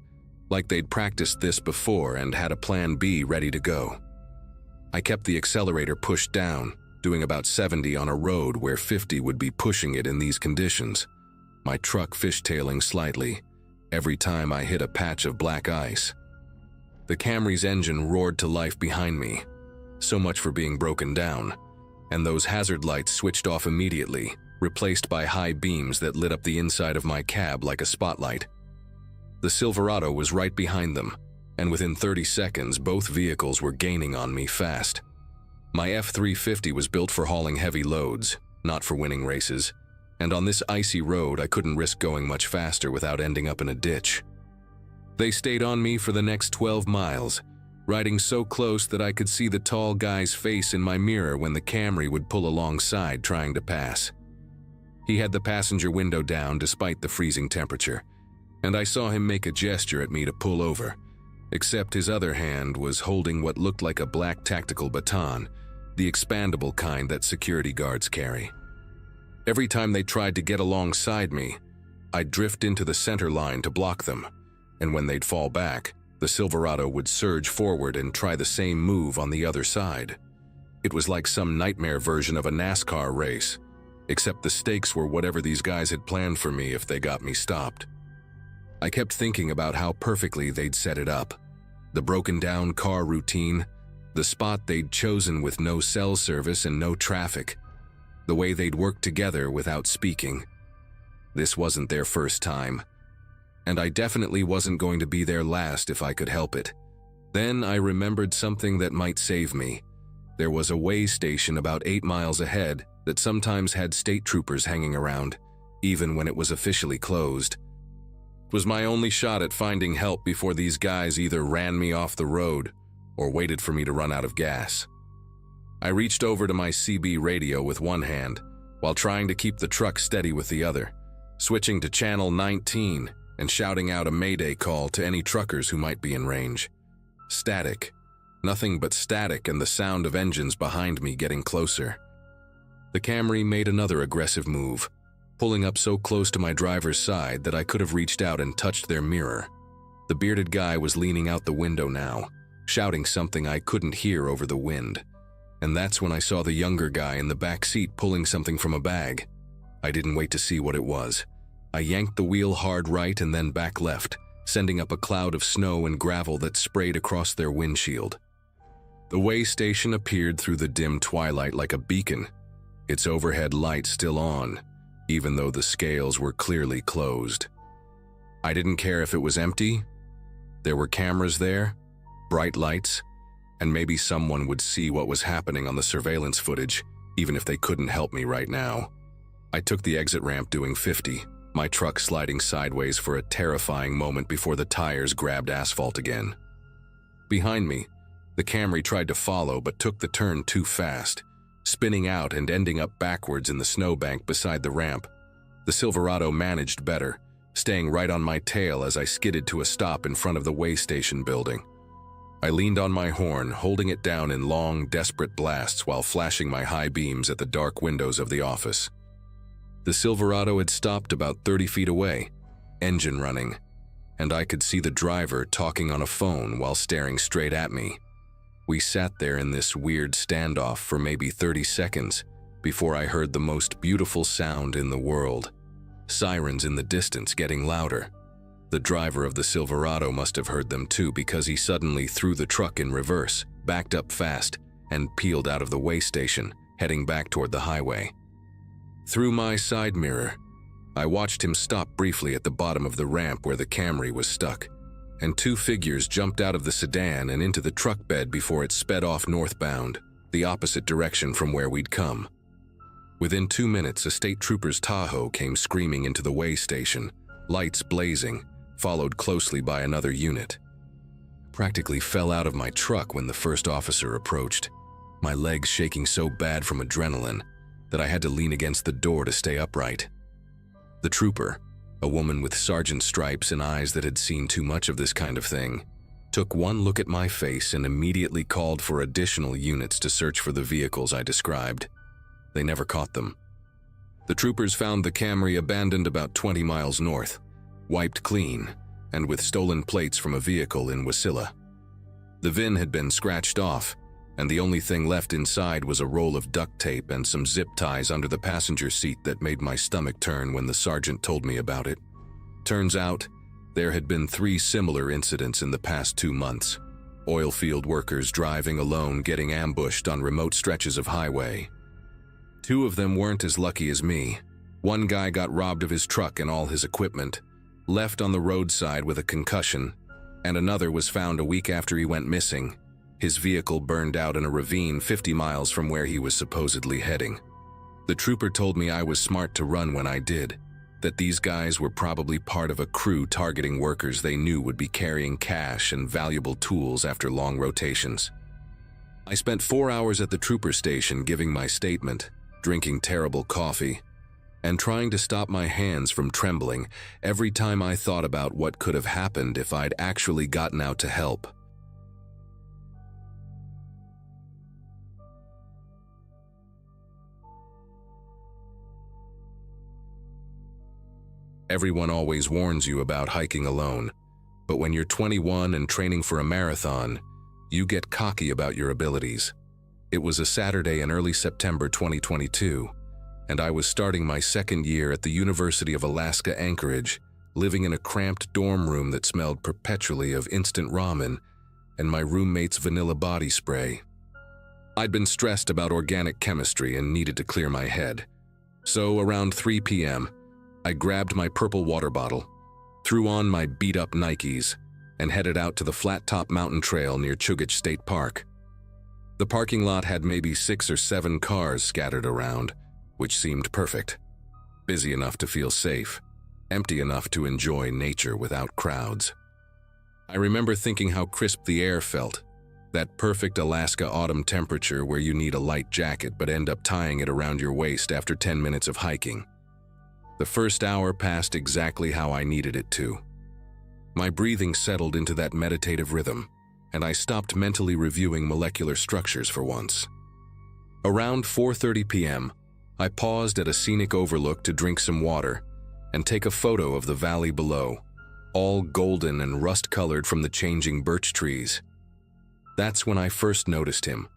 like they'd practiced this before and had a plan B ready to go. I kept the accelerator pushed down, doing about 70 on a road where 50 would be pushing it in these conditions, my truck fishtailing slightly every time I hit a patch of black ice. The Camry's engine roared to life behind me, so much for being broken down, and those hazard lights switched off immediately, replaced by high beams that lit up the inside of my cab like a spotlight. The Silverado was right behind them, and within 30 seconds, both vehicles were gaining on me fast. My F-350 was built for hauling heavy loads, not for winning races, and on this icy road, I couldn't risk going much faster without ending up in a ditch. They stayed on me for the next 12 miles, riding so close that I could see the tall guy's face in my mirror when the Camry would pull alongside trying to pass. He had the passenger window down despite the freezing temperature, and I saw him make a gesture at me to pull over, except his other hand was holding what looked like a black tactical baton, the expandable kind that security guards carry. Every time they tried to get alongside me, I'd drift into the center line to block them, and when they'd fall back, the Silverado would surge forward and try the same move on the other side. It was like some nightmare version of a NASCAR race, except the stakes were whatever these guys had planned for me if they got me stopped. I kept thinking about how perfectly they'd set it up. The broken-down car routine, the spot they'd chosen with no cell service and no traffic, the way they'd work together without speaking. This wasn't their first time, and I definitely wasn't going to be their last if I could help it. Then I remembered something that might save me. There was a way station about 8 miles ahead that sometimes had state troopers hanging around, even when it was officially closed. It was my only shot at finding help before these guys either ran me off the road or waited for me to run out of gas. I reached over to my CB radio with one hand while trying to keep the truck steady with the other, switching to channel 19 and shouting out a mayday call to any truckers who might be in range. Static. Nothing but static and the sound of engines behind me getting closer. The Camry made another aggressive move, pulling up so close to my driver's side that I could have reached out and touched their mirror. The bearded guy was leaning out the window now, shouting something I couldn't hear over the wind. And that's when I saw the younger guy in the back seat pulling something from a bag. I didn't wait to see what it was. I yanked the wheel hard right and then back left, sending up a cloud of snow and gravel that sprayed across their windshield. The way station appeared through the dim twilight like a beacon, its overhead light still on, even though the scales were clearly closed. I didn't care if it was empty. There were cameras there, bright lights, and maybe someone would see what was happening on the surveillance footage, even if they couldn't help me right now. I took the exit ramp doing 50, my truck sliding sideways for a terrifying moment before the tires grabbed asphalt again. Behind me, the Camry tried to follow but took the turn too fast, spinning out and ending up backwards in the snowbank beside the ramp. The Silverado managed better, staying right on my tail as I skidded to a stop in front of the way station building. I leaned on my horn, holding it down in long, desperate blasts while flashing my high beams at the dark windows of the office. The Silverado had stopped about 30 feet away, engine running, and I could see the driver talking on a phone while staring straight at me. We sat there in this weird standoff for maybe 30 seconds before I heard the most beautiful sound in the world. Sirens in the distance getting louder. The driver of the Silverado must have heard them too because he suddenly threw the truck in reverse, backed up fast, and peeled out of the way station, heading back toward the highway. Through my side mirror, I watched him stop briefly at the bottom of the ramp where the Camry was stuck, and two figures jumped out of the sedan and into the truck bed before it sped off northbound, the opposite direction from where we'd come. Within 2 minutes, a state trooper's Tahoe came screaming into the way station, lights blazing, followed closely by another unit. Practically fell out of my truck when the first officer approached, my legs shaking so bad from adrenaline that I had to lean against the door to stay upright. The trooper, a woman with sergeant stripes and eyes that had seen too much of this kind of thing, took one look at my face and immediately called for additional units to search for the vehicles I described. They never caught them. The troopers found the Camry abandoned about 20 miles north, wiped clean, and with stolen plates from a vehicle in Wasilla. The VIN had been scratched off, and the only thing left inside was a roll of duct tape and some zip ties under the passenger seat that made my stomach turn when the sergeant told me about it. Turns out, there had been 3 similar incidents in the past 2 months. Oil field workers driving alone getting ambushed on remote stretches of highway. 2 of them weren't as lucky as me, One guy got robbed of his truck and all his equipment, left on the roadside with a concussion, and another was found a week after he went missing. His vehicle burned out in a ravine 50 miles from where he was supposedly heading. The trooper told me I was smart to run when I did, that these guys were probably part of a crew targeting workers they knew would be carrying cash and valuable tools after long rotations. I spent 4 hours at the trooper station giving my statement, drinking terrible coffee, and trying to stop my hands from trembling every time I thought about what could have happened if I'd actually gotten out to help. Everyone always warns you about hiking alone, but when you're 21 and training for a marathon, you get cocky about your abilities. It was a Saturday in early September 2022, and I was starting my second year at the University of Alaska Anchorage, living in a cramped dorm room that smelled perpetually of instant ramen and my roommate's vanilla body spray. I'd been stressed about organic chemistry and needed to clear my head. So around 3 p.m., I grabbed my purple water bottle, threw on my beat-up Nikes, and headed out to the flat-top mountain trail near Chugach State Park. The parking lot had maybe 6 or 7 cars scattered around, which seemed perfect. Busy enough to feel safe, empty enough to enjoy nature without crowds. I remember thinking how crisp the air felt, that perfect Alaska autumn temperature where you need a light jacket but end up tying it around your waist after 10 minutes of hiking. The first hour passed exactly how I needed it to. My breathing settled into that meditative rhythm, and I stopped mentally reviewing molecular structures for once. Around 4:30 p.m., I paused at a scenic overlook to drink some water and take a photo of the valley below, all golden and rust-colored from the changing birch trees. That's when I first noticed him.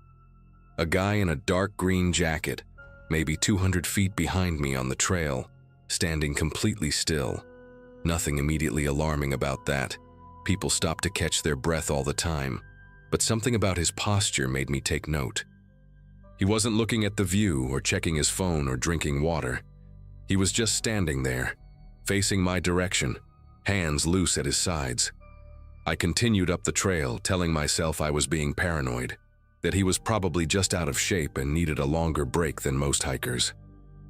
A guy in a dark green jacket, maybe 200 feet behind me on the trail, standing completely still. Nothing immediately alarming about that. People stop to catch their breath all the time, but something about his posture made me take note. He wasn't looking at the view or checking his phone or drinking water. He was just standing there, facing my direction, hands loose at his sides. I continued up the trail, telling myself I was being paranoid, that he was probably just out of shape and needed a longer break than most hikers.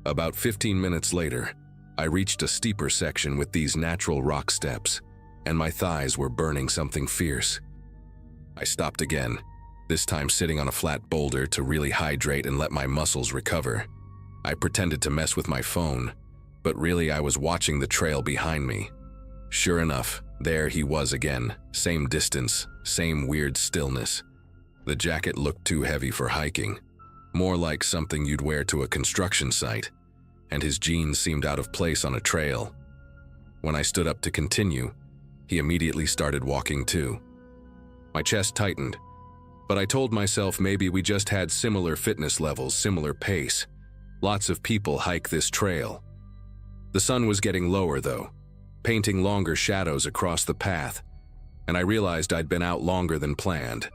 About 15 minutes later, I reached a steeper section with these natural rock steps, and my thighs were burning something fierce. I stopped again, this time sitting on a flat boulder to really hydrate and let my muscles recover. I pretended to mess with my phone, but really I was watching the trail behind me. Sure enough, there he was again, same distance, same weird stillness. The jacket looked too heavy for hiking, more like something you'd wear to a construction site, and his jeans seemed out of place on a trail. When I stood up to continue, he immediately started walking too. My chest tightened, but I told myself maybe we just had similar fitness levels, similar pace. Lots of people hike this trail. The sun was getting lower though, painting longer shadows across the path, and I realized I'd been out longer than planned.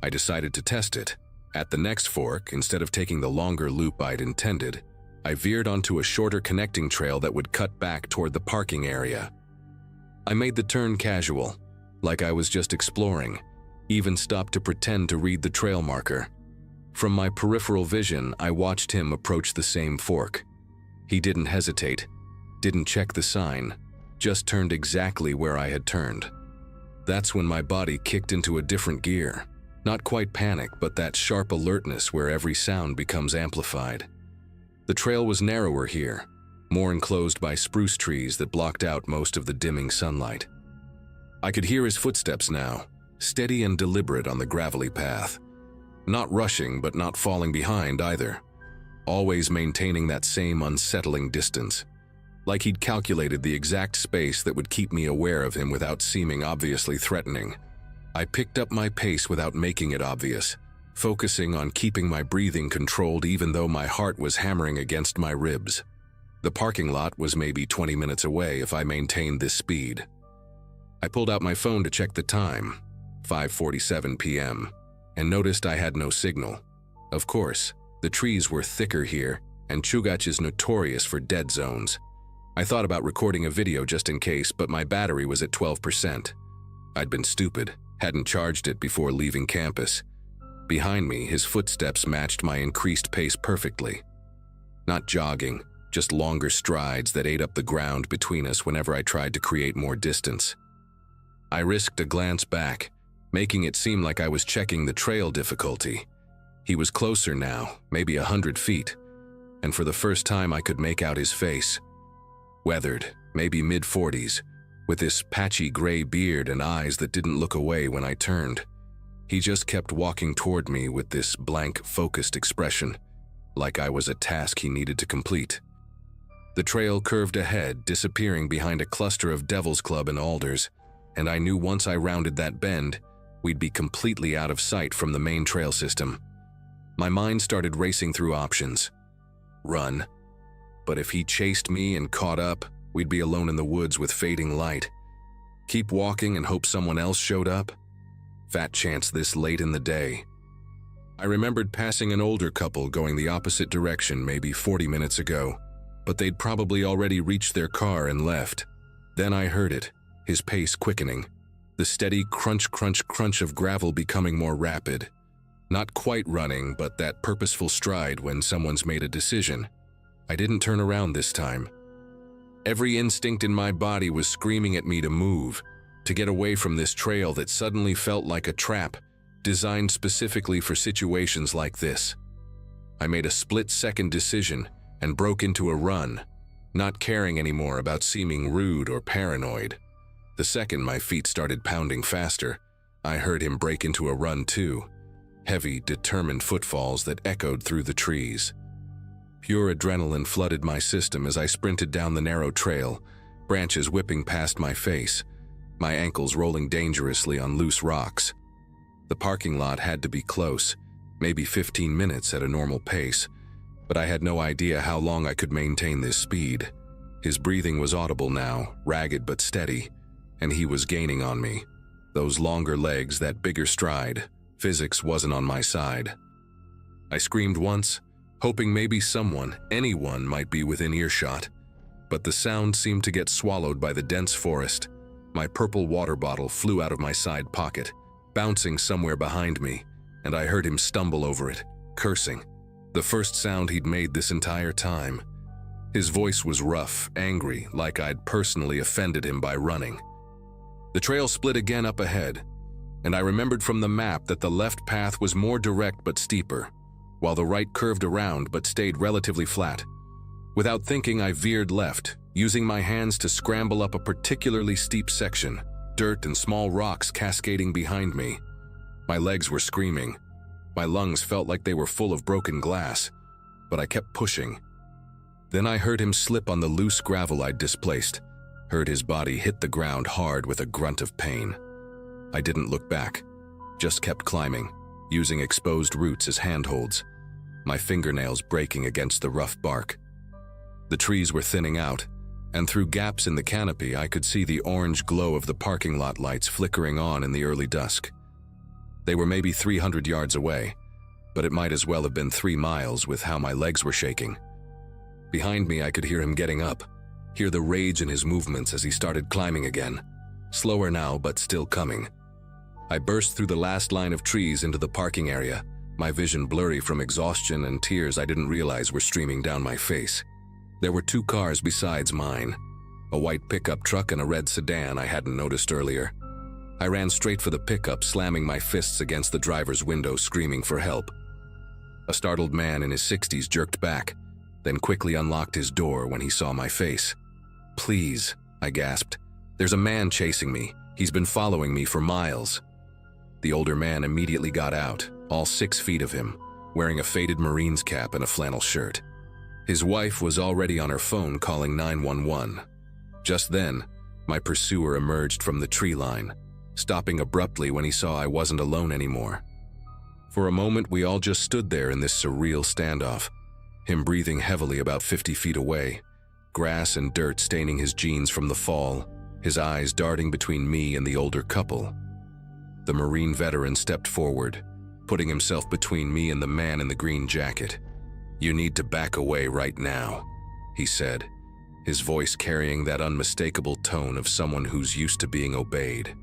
I decided to test it. At the next fork, instead of taking the longer loop I'd intended, I veered onto a shorter connecting trail that would cut back toward the parking area. I made the turn casual, like I was just exploring, even stopped to pretend to read the trail marker. From my peripheral vision, I watched him approach the same fork. He didn't hesitate, didn't check the sign, just turned exactly where I had turned. That's when my body kicked into a different gear. Not quite panic, but that sharp alertness where every sound becomes amplified. The trail was narrower here, more enclosed by spruce trees that blocked out most of the dimming sunlight. I could hear his footsteps now, steady and deliberate on the gravelly path. Not rushing, but not falling behind either. Always maintaining that same unsettling distance, like he'd calculated the exact space that would keep me aware of him without seeming obviously threatening. I picked up my pace without making it obvious, focusing on keeping my breathing controlled even though my heart was hammering against my ribs. The parking lot was maybe 20 minutes away if I maintained this speed. I pulled out my phone to check the time, 5:47 p.m., and noticed I had no signal. Of course, the trees were thicker here, and Chugach is notorious for dead zones. I thought about recording a video just in case, but my battery was at 12%. I'd been stupid, hadn't charged it before leaving campus. Behind me, his footsteps matched my increased pace perfectly. Not jogging, just longer strides that ate up the ground between us whenever I tried to create more distance. I risked a glance back, making it seem like I was checking the trail difficulty. He was closer now, maybe 100 feet, and for the first time I could make out his face. Weathered, maybe mid-40s, with this patchy gray beard and eyes that didn't look away when I turned. He just kept walking toward me with this blank, focused expression, like I was a task he needed to complete. The trail curved ahead, disappearing behind a cluster of Devil's Club and alders, and I knew once I rounded that bend, we'd be completely out of sight from the main trail system. My mind started racing through options. Run. But if he chased me and caught up, we'd be alone in the woods with fading light. Keep walking and hope someone else showed up? Fat chance this late in the day. I remembered passing an older couple going the opposite direction maybe 40 minutes ago, but they'd probably already reached their car and left. Then I heard it, his pace quickening, the steady crunch, crunch, crunch of gravel becoming more rapid. Not quite running, but that purposeful stride when someone's made a decision. I didn't turn around this time. Every instinct in my body was screaming at me to move, to get away from this trail that suddenly felt like a trap, designed specifically for situations like this. I made a split-second decision and broke into a run, not caring anymore about seeming rude or paranoid. The second my feet started pounding faster, I heard him break into a run too. Heavy, determined footfalls that echoed through the trees. Pure adrenaline flooded my system as I sprinted down the narrow trail, branches whipping past my face, my ankles rolling dangerously on loose rocks. The parking lot had to be close, maybe 15 minutes at a normal pace, but I had no idea how long I could maintain this speed. His breathing was audible now, ragged but steady, and he was gaining on me. Those longer legs, that bigger stride. Physics wasn't on my side. I screamed once, hoping maybe someone, anyone, might be within earshot. But the sound seemed to get swallowed by the dense forest. My purple water bottle flew out of my side pocket, bouncing somewhere behind me, and I heard him stumble over it, cursing. The first sound he'd made this entire time. His voice was rough, angry, like I'd personally offended him by running. The trail split again up ahead, and I remembered from the map that the left path was more direct but steeper, while the right curved around but stayed relatively flat. Without thinking, I veered left, using my hands to scramble up a particularly steep section, dirt and small rocks cascading behind me. My legs were screaming. My lungs felt like they were full of broken glass, but I kept pushing. Then I heard him slip on the loose gravel I'd displaced, heard his body hit the ground hard with a grunt of pain. I didn't look back, just kept climbing, using exposed roots as handholds, my fingernails breaking against the rough bark. The trees were thinning out, and through gaps in the canopy I could see the orange glow of the parking lot lights flickering on in the early dusk. They were maybe 300 yards away, but it might as well have been 3 miles with how my legs were shaking. Behind me I could hear him getting up, hear the rage in his movements as he started climbing again, slower now but still coming. I burst through the last line of trees into the parking area, my vision blurry from exhaustion and tears I didn't realize were streaming down my face. There were 2 cars besides mine, a white pickup truck and a red sedan I hadn't noticed earlier. I ran straight for the pickup, slamming my fists against the driver's window, screaming for help. A startled man in his 60s jerked back, then quickly unlocked his door when he saw my face. "Please," I gasped. "There's a man chasing me. He's been following me for miles." The older man immediately got out, all 6 feet of him, wearing a faded Marine's cap and a flannel shirt. His wife was already on her phone calling 911. Just then, my pursuer emerged from the tree line, stopping abruptly when he saw I wasn't alone anymore. For a moment, we all just stood there in this surreal standoff, him breathing heavily about 50 feet away, grass and dirt staining his jeans from the fall, his eyes darting between me and the older couple. The Marine veteran stepped forward, putting himself between me and the man in the green jacket. "You need to back away right now," he said, his voice carrying that unmistakable tone of someone who's used to being obeyed.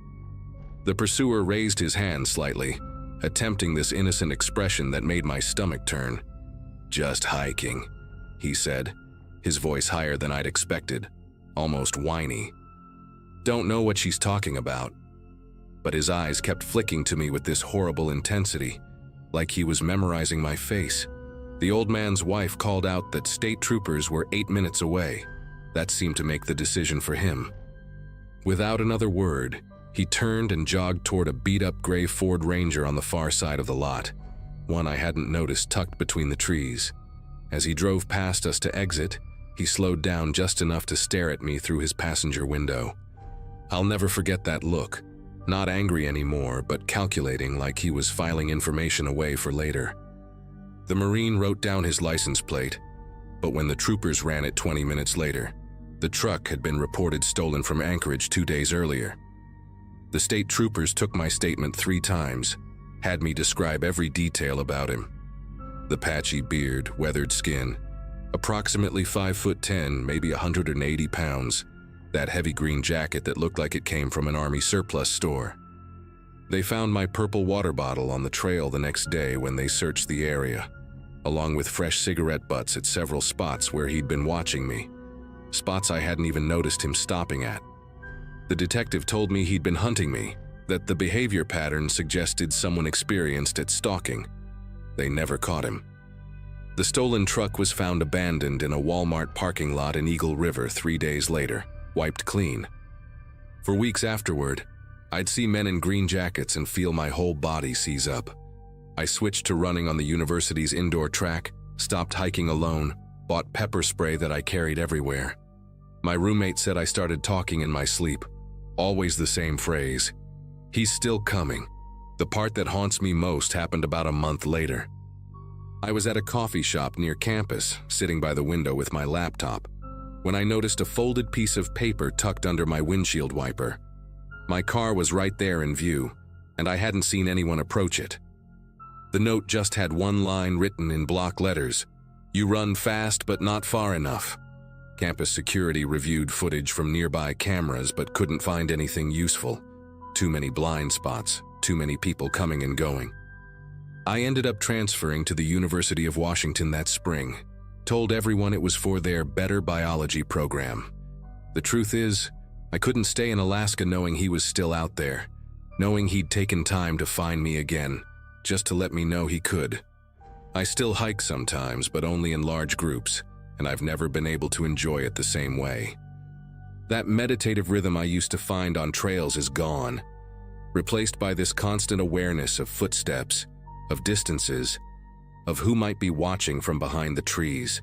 The pursuer raised his hand slightly, attempting this innocent expression that made my stomach turn. "Just hiking," he said, his voice higher than I'd expected, almost whiny. Don't know what she's talking about. But his eyes kept flicking to me with this horrible intensity, like he was memorizing my face. The old man's wife called out that state troopers were 8 minutes away. That seemed to make the decision for him. Without another word, he turned and jogged toward a beat-up gray Ford Ranger on the far side of the lot, one I hadn't noticed tucked between the trees. As he drove past us to exit, he slowed down just enough to stare at me through his passenger window. I'll never forget that look, not angry anymore, but calculating, like he was filing information away for later. The Marine wrote down his license plate, but when the troopers ran it 20 minutes later, the truck had been reported stolen from Anchorage 2 days earlier. The state troopers took my statement 3 times, had me describe every detail about him. The patchy beard, weathered skin, approximately 5'10", maybe 180 pounds, that heavy green jacket that looked like it came from an army surplus store. They found my purple water bottle on the trail the next day when they searched the area, along with fresh cigarette butts at several spots where he'd been watching me, spots I hadn't even noticed him stopping at. The detective told me he'd been hunting me, that the behavior pattern suggested someone experienced at stalking. They never caught him. The stolen truck was found abandoned in a Walmart parking lot in Eagle River 3 days later, wiped clean. For weeks afterward, I'd see men in green jackets and feel my whole body seize up. I switched to running on the university's indoor track, stopped hiking alone, bought pepper spray that I carried everywhere. My roommate said I started talking in my sleep, always the same phrase, "He's still coming." The part that haunts me most happened about a month later. I was at a coffee shop near campus, sitting by the window with my laptop, when I noticed a folded piece of paper tucked under my windshield wiper. My car was right there in view, and I hadn't seen anyone approach it. The note just had one line written in block letters: "You run fast but not far enough." Campus security reviewed footage from nearby cameras but couldn't find anything useful. Too many blind spots, too many people coming and going. I ended up transferring to the University of Washington that spring, told everyone it was for their better biology program. The truth is, I couldn't stay in Alaska knowing he was still out there, knowing he'd taken time to find me again, just to let me know he could. I still hike sometimes, but only in large groups, and I've never been able to enjoy it the same way. That meditative rhythm I used to find on trails is gone, replaced by this constant awareness of footsteps, of distances, of who might be watching from behind the trees.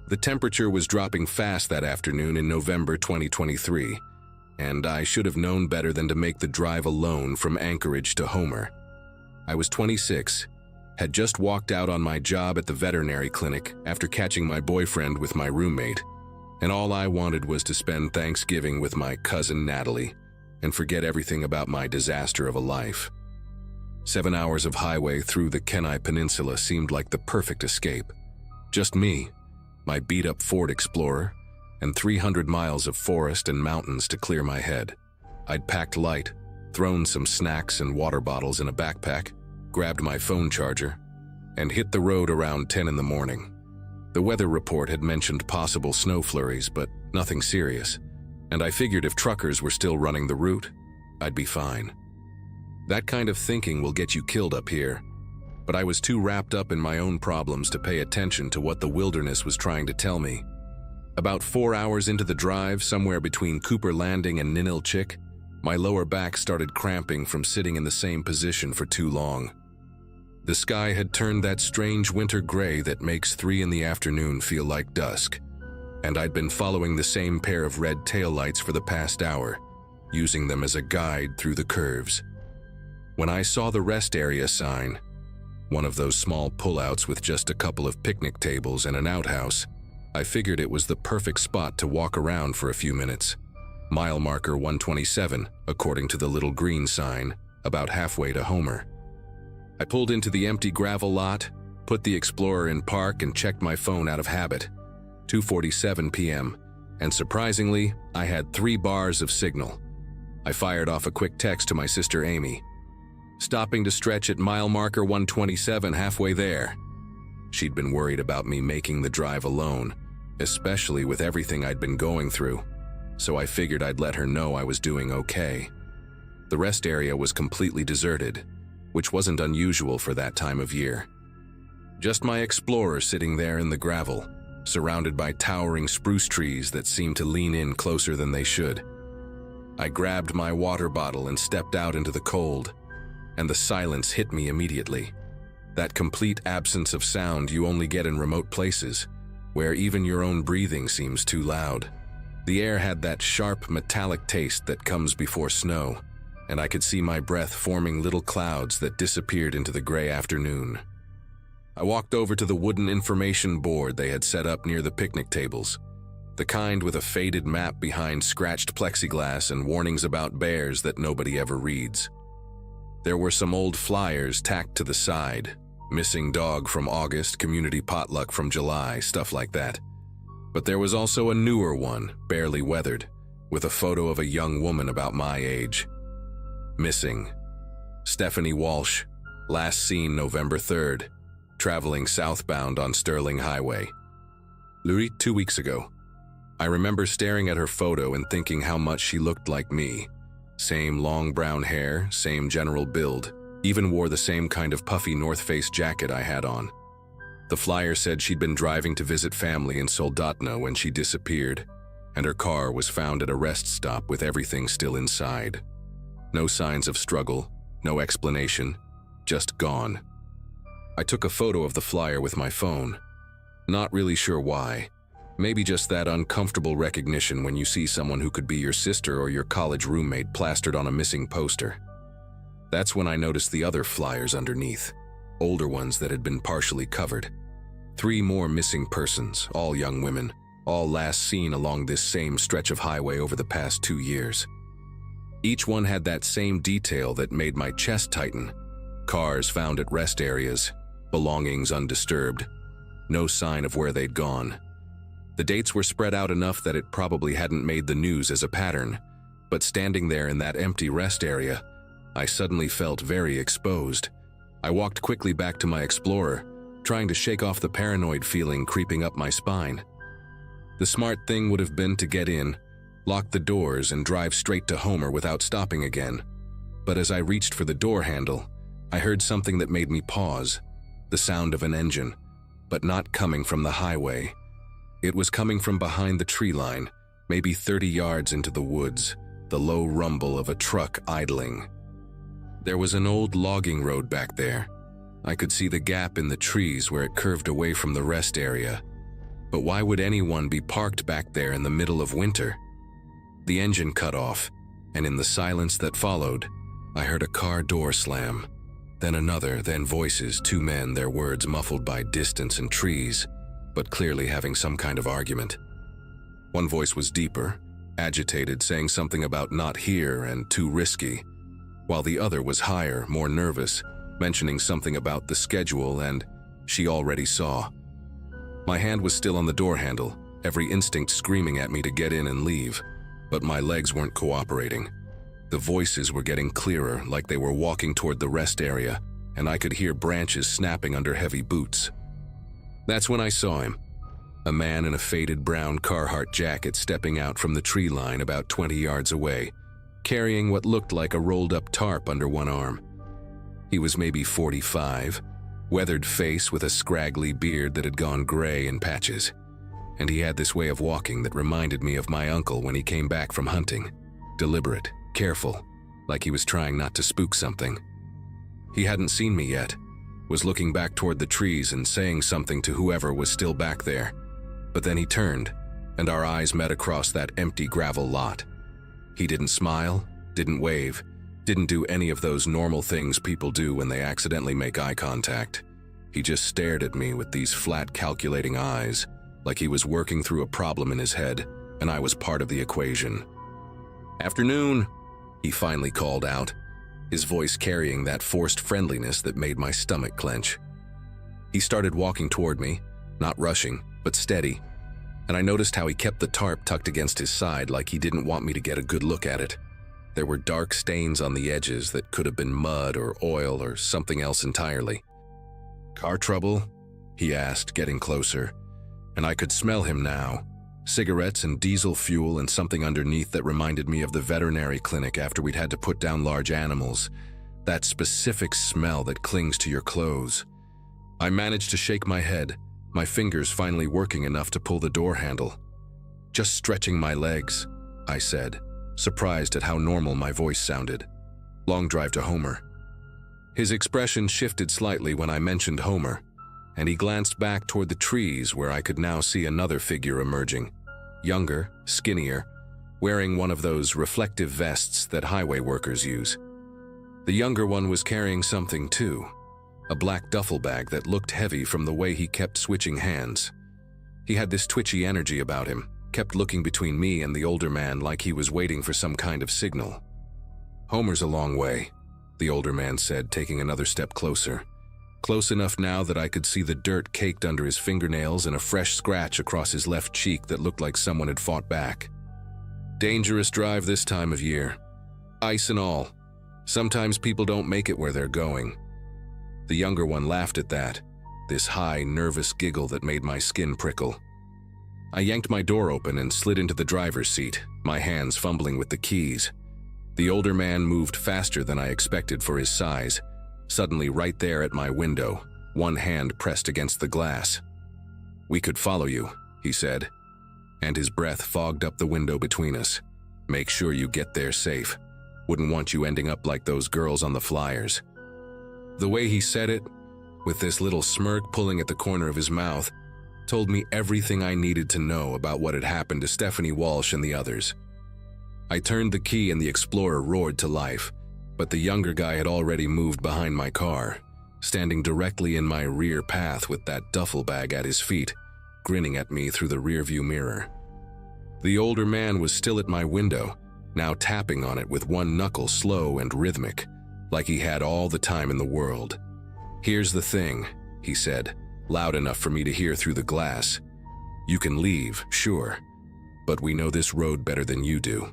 The temperature was dropping fast that afternoon in November 2023, and I should have known better than to make the drive alone from Anchorage to Homer. I was 26, had just walked out on my job at the veterinary clinic after catching my boyfriend with my roommate, and all I wanted was to spend Thanksgiving with my cousin Natalie and forget everything about my disaster of a life. 7 hours of highway through the Kenai Peninsula seemed like the perfect escape. Just me, my beat-up Ford Explorer, and 300 miles of forest and mountains to clear my head. I'd packed light, thrown some snacks and water bottles in a backpack, grabbed my phone charger, and hit the road around 10 in the morning. The weather report had mentioned possible snow flurries, but nothing serious, and I figured if truckers were still running the route, I'd be fine. That kind of thinking will get you killed up here, but I was too wrapped up in my own problems to pay attention to what the wilderness was trying to tell me. About 4 hours into the drive, somewhere between Cooper Landing and Ninilchik, my lower back started cramping from sitting in the same position for too long. The sky had turned that strange winter gray that makes 3 in the afternoon feel like dusk, and I'd been following the same pair of red taillights for the past hour, using them as a guide through the curves. When I saw the rest area sign, one of those small pullouts with just a couple of picnic tables and an outhouse, I figured it was the perfect spot to walk around for a few minutes. Mile marker 127, according to the little green sign, about halfway to Homer. I pulled into the empty gravel lot, put the Explorer in park, and checked my phone out of habit. 2:47 p.m., and surprisingly, I had 3 bars of signal. I fired off a quick text to my sister Amy. Stopping to stretch at mile marker 127, halfway there. She'd been worried about me making the drive alone, especially with everything I'd been going through, so I figured I'd let her know I was doing okay. The rest area was completely deserted, which wasn't unusual for that time of year. Just my Explorer sitting there in the gravel, surrounded by towering spruce trees that seemed to lean in closer than they should. I grabbed my water bottle and stepped out into the cold, and the silence hit me immediately. That complete absence of sound you only get in remote places, where even your own breathing seems too loud. The air had that sharp, metallic taste that comes before snow, and I could see my breath forming little clouds that disappeared into the gray afternoon. I walked over to the wooden information board they had set up near the picnic tables, the kind with a faded map behind scratched plexiglass and warnings about bears that nobody ever reads. There were some old flyers tacked to the side, missing dog from August, community potluck from July, stuff like that. But there was also a newer one, barely weathered, with a photo of a young woman about my age. Missing. Stephanie Walsh, last seen November 3rd, traveling southbound on Sterling Highway. Louis, 2 weeks ago. I remember staring at her photo and thinking how much she looked like me. Same long brown hair, same general build, even wore the same kind of puffy North Face jacket I had on. The flyer said she'd been driving to visit family in Soldotna when she disappeared, and her car was found at a rest stop with everything still inside. No signs of struggle, no explanation, just gone. I took a photo of the flyer with my phone. Not really sure why. Maybe just that uncomfortable recognition when you see someone who could be your sister or your college roommate plastered on a missing poster. That's when I noticed the other flyers underneath, older ones that had been partially covered. 3 more missing persons, all young women, all last seen along this same stretch of highway over the past 2 years. Each one had that same detail that made my chest tighten. Cars found at rest areas, belongings undisturbed, no sign of where they'd gone. The dates were spread out enough that it probably hadn't made the news as a pattern, but standing there in that empty rest area, I suddenly felt very exposed. I walked quickly back to my Explorer, trying to shake off the paranoid feeling creeping up my spine. The smart thing would have been to get in, lock the doors, and drive straight to Homer without stopping again. But as I reached for the door handle, I heard something that made me pause, the sound of an engine, but not coming from the highway. It was coming from behind the tree line, maybe 30 yards into the woods, the low rumble of a truck idling. There was an old logging road back there. I could see the gap in the trees where it curved away from the rest area. But why would anyone be parked back there in the middle of winter? The engine cut off, and in the silence that followed, I heard a car door slam. Then another, then voices, 2 men, their words muffled by distance and trees, but clearly having some kind of argument. One voice was deeper, agitated, saying something about not here and too risky, while the other was higher, more nervous, mentioning something about the schedule and she already saw. My hand was still on the door handle, every instinct screaming at me to get in and leave, but my legs weren't cooperating. The voices were getting clearer, like they were walking toward the rest area, and I could hear branches snapping under heavy boots. That's when I saw him, a man in a faded brown Carhartt jacket stepping out from the tree line about 20 yards away, carrying what looked like a rolled-up tarp under one arm. He was maybe 45, weathered face with a scraggly beard that had gone gray in patches, and he had this way of walking that reminded me of my uncle when he came back from hunting, deliberate, careful, like he was trying not to spook something. He hadn't seen me yet, was looking back toward the trees and saying something to whoever was still back there. But then he turned, and our eyes met across that empty gravel lot. He didn't smile, didn't wave, didn't do any of those normal things people do when they accidentally make eye contact. He just stared at me with these flat, calculating eyes, like he was working through a problem in his head, and I was part of the equation. "Afternoon," he finally called out, his voice carrying that forced friendliness that made my stomach clench. He started walking toward me, not rushing, but steady, and I noticed how he kept the tarp tucked against his side like he didn't want me to get a good look at it. There were dark stains on the edges that could have been mud or oil or something else entirely. "Car trouble?" he asked, getting closer, and I could smell him now. Cigarettes and diesel fuel and something underneath that reminded me of the veterinary clinic after we'd had to put down large animals. That specific smell that clings to your clothes. I managed to shake my head, my fingers finally working enough to pull the door handle. "Just stretching my legs," I said, surprised at how normal my voice sounded. "Long drive to Homer." His expression shifted slightly when I mentioned Homer, and he glanced back toward the trees where I could now see another figure emerging. Younger, skinnier, wearing one of those reflective vests that highway workers use. The younger one was carrying something too, a black duffel bag that looked heavy from the way he kept switching hands. He had this twitchy energy about him, kept looking between me and the older man like he was waiting for some kind of signal. "Homer's a long way," the older man said, taking another step closer. Close enough now that I could see the dirt caked under his fingernails and a fresh scratch across his left cheek that looked like someone had fought back. "Dangerous drive this time of year. Ice and all. Sometimes people don't make it where they're going." The younger one laughed at that, this high, nervous giggle that made my skin prickle. I yanked my door open and slid into the driver's seat, my hands fumbling with the keys. The older man moved faster than I expected for his size, suddenly right there at my window, one hand pressed against the glass. "We could follow you," he said, and his breath fogged up the window between us. "Make sure you get there safe. Wouldn't want you ending up like those girls on the flyers." The way he said it, with this little smirk pulling at the corner of his mouth, told me everything I needed to know about what had happened to Stephanie Walsh and the others. I turned the key and the Explorer roared to life, but the younger guy had already moved behind my car, standing directly in my rear path with that duffel bag at his feet, grinning at me through the rearview mirror. The older man was still at my window, now tapping on it with one knuckle slow and rhythmic, like he had all the time in the world. "Here's the thing," he said, loud enough for me to hear through the glass. "You can leave, sure, but we know this road better than you do.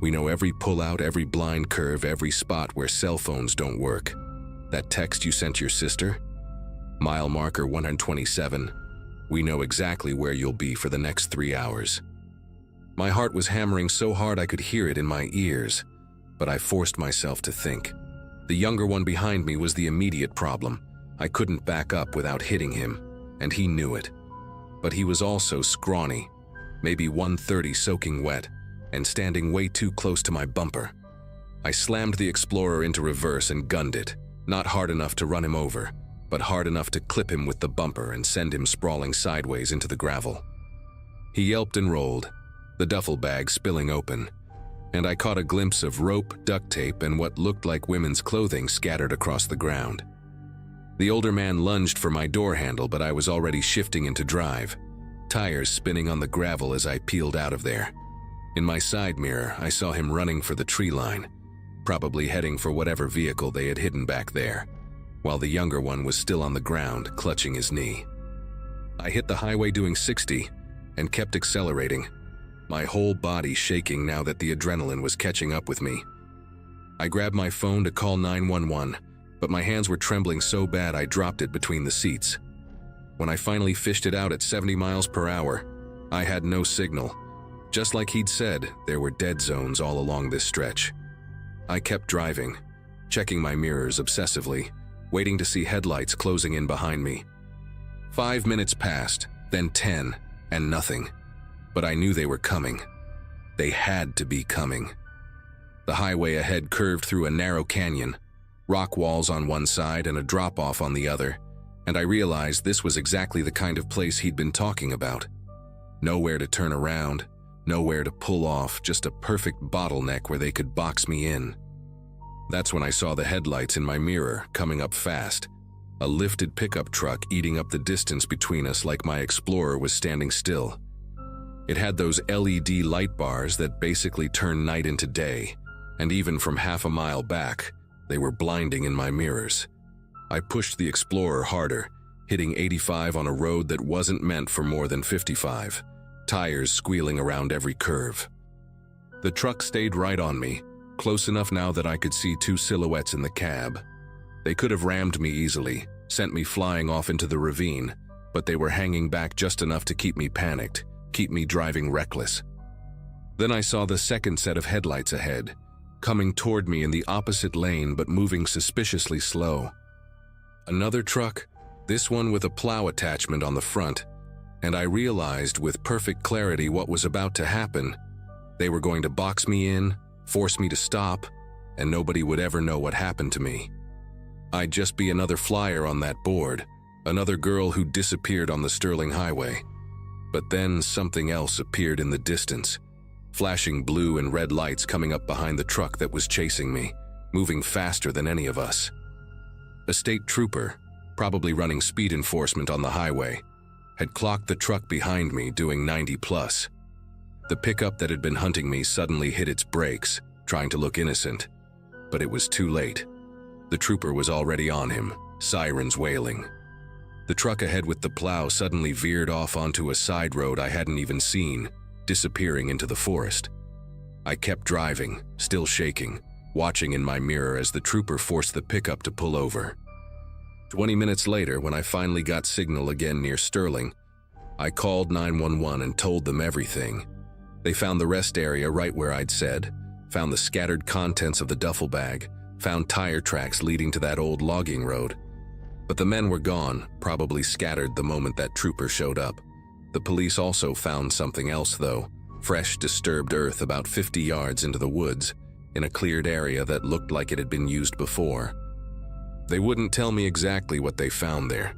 We know every pullout, every blind curve, every spot where cell phones don't work. That text you sent your sister? Mile marker 127. We know exactly where you'll be for the next 3 hours." My heart was hammering so hard I could hear it in my ears, but I forced myself to think. The younger one behind me was the immediate problem. I couldn't back up without hitting him, and he knew it. But he was also scrawny, maybe 130 soaking wet, and standing way too close to my bumper. I slammed the Explorer into reverse and gunned it, not hard enough to run him over, but hard enough to clip him with the bumper and send him sprawling sideways into the gravel. He yelped and rolled, the duffel bag spilling open, and I caught a glimpse of rope, duct tape, and what looked like women's clothing scattered across the ground. The older man lunged for my door handle, but I was already shifting into drive, tires spinning on the gravel as I peeled out of there. In my side mirror, I saw him running for the tree line, probably heading for whatever vehicle they had hidden back there, while the younger one was still on the ground, clutching his knee. I hit the highway doing 60 and kept accelerating, my whole body shaking now that the adrenaline was catching up with me. I grabbed my phone to call 911, but my hands were trembling so bad I dropped it between the seats. When I finally fished it out at 70 miles per hour, I had no signal. Just like he'd said, there were dead zones all along this stretch. I kept driving, checking my mirrors obsessively, waiting to see headlights closing in behind me. 5 minutes passed, then 10, and nothing. But I knew they were coming. They had to be coming. The highway ahead curved through a narrow canyon, rock walls on one side and a drop-off on the other, and I realized this was exactly the kind of place he'd been talking about. Nowhere to turn around, nowhere to pull off, just a perfect bottleneck where they could box me in. That's when I saw the headlights in my mirror coming up fast, a lifted pickup truck eating up the distance between us like my Explorer was standing still. It had those LED light bars that basically turn night into day, and even from half a mile back, they were blinding in my mirrors. I pushed the Explorer harder, hitting 85 on a road that wasn't meant for more than 55, tires squealing around every curve. The truck stayed right on me, close enough now that I could see two silhouettes in the cab. They could have rammed me easily, sent me flying off into the ravine, but they were hanging back just enough to keep me panicked, keep me driving reckless. Then I saw the second set of headlights ahead, coming toward me in the opposite lane but moving suspiciously slow. Another truck, this one with a plow attachment on the front, and I realized with perfect clarity what was about to happen. They were going to box me in, force me to stop, and nobody would ever know what happened to me. I'd just be another flyer on that board, another girl who disappeared on the Sterling Highway. But then something else appeared in the distance, flashing blue and red lights coming up behind the truck that was chasing me, moving faster than any of us. A state trooper, probably running speed enforcement on the highway, had clocked the truck behind me doing 90 plus. The pickup that had been hunting me suddenly hit its brakes, trying to look innocent. But it was too late. The trooper was already on him, sirens wailing. The truck ahead with the plow suddenly veered off onto a side road I hadn't even seen, disappearing into the forest. I kept driving, still shaking, watching in my mirror as the trooper forced the pickup to pull over. 20 minutes later, when I finally got signal again near Sterling, I called 911 and told them everything. They found the rest area right where I'd said, found the scattered contents of the duffel bag, found tire tracks leading to that old logging road. But the men were gone, probably scattered the moment that trooper showed up. The police also found something else though, fresh disturbed earth about 50 yards into the woods, in a cleared area that looked like it had been used before. They wouldn't tell me exactly what they found there,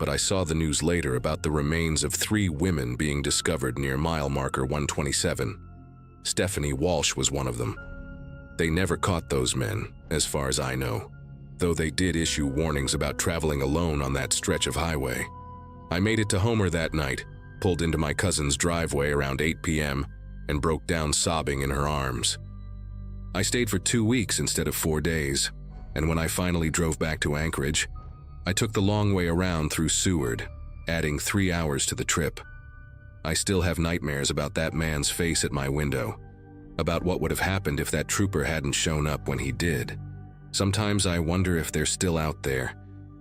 but I saw the news later about the remains of 3 women being discovered near mile marker 127. Stephanie Walsh was one of them. They never caught those men, as far as I know, though they did issue warnings about traveling alone on that stretch of highway. I made it to Homer that night, pulled into my cousin's driveway around 8 p.m., and broke down sobbing in her arms. I stayed for 2 weeks instead of 4 days, and when I finally drove back to Anchorage, I took the long way around through Seward, adding 3 hours to the trip. I still have nightmares about that man's face at my window, about what would have happened if that trooper hadn't shown up when he did. Sometimes I wonder if they're still out there,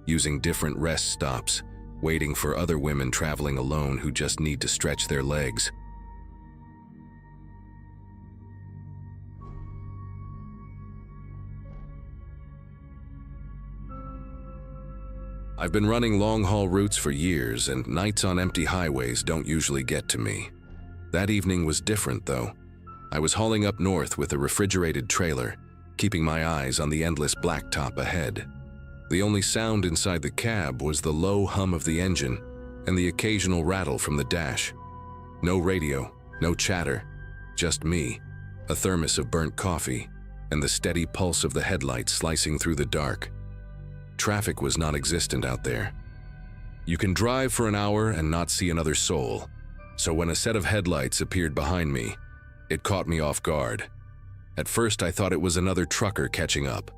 using different rest stops, waiting for other women traveling alone who just need to stretch their legs. I've been running long-haul routes for years, and nights on empty highways don't usually get to me. That evening was different, though. I was hauling up north with a refrigerated trailer, keeping my eyes on the endless blacktop ahead. The only sound inside the cab was the low hum of the engine and the occasional rattle from the dash. No radio, no chatter, just me, a thermos of burnt coffee, and the steady pulse of the headlights slicing through the dark. Traffic was non-existent out there. You can drive for an hour and not see another soul, so when a set of headlights appeared behind me, it caught me off guard. At first I thought it was another trucker catching up,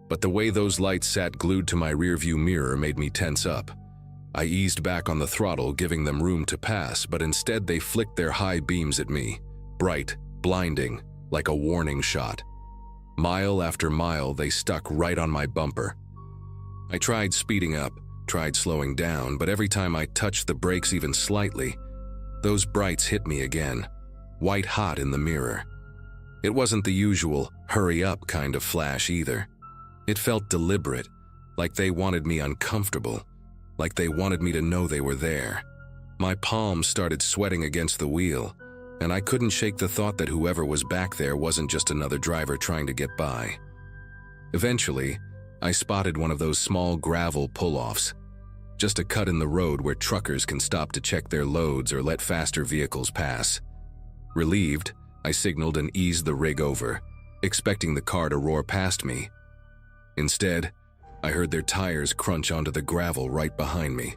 but the way those lights sat glued to my rearview mirror made me tense up. I eased back on the throttle, giving them room to pass, but instead they flicked their high beams at me, bright, blinding, like a warning shot. Mile after mile they stuck right on my bumper. I tried speeding up, tried slowing down, but every time I touched the brakes even slightly, those brights hit me again, white hot in the mirror. It wasn't the usual hurry up kind of flash either. It felt deliberate, like they wanted me uncomfortable, like they wanted me to know they were there. My palms started sweating against the wheel, and I couldn't shake the thought that whoever was back there wasn't just another driver trying to get by. Eventually, I spotted one of those small gravel pull-offs, just a cut in the road where truckers can stop to check their loads or let faster vehicles pass. Relieved, I signaled and eased the rig over, expecting the car to roar past me. Instead, I heard their tires crunch onto the gravel right behind me.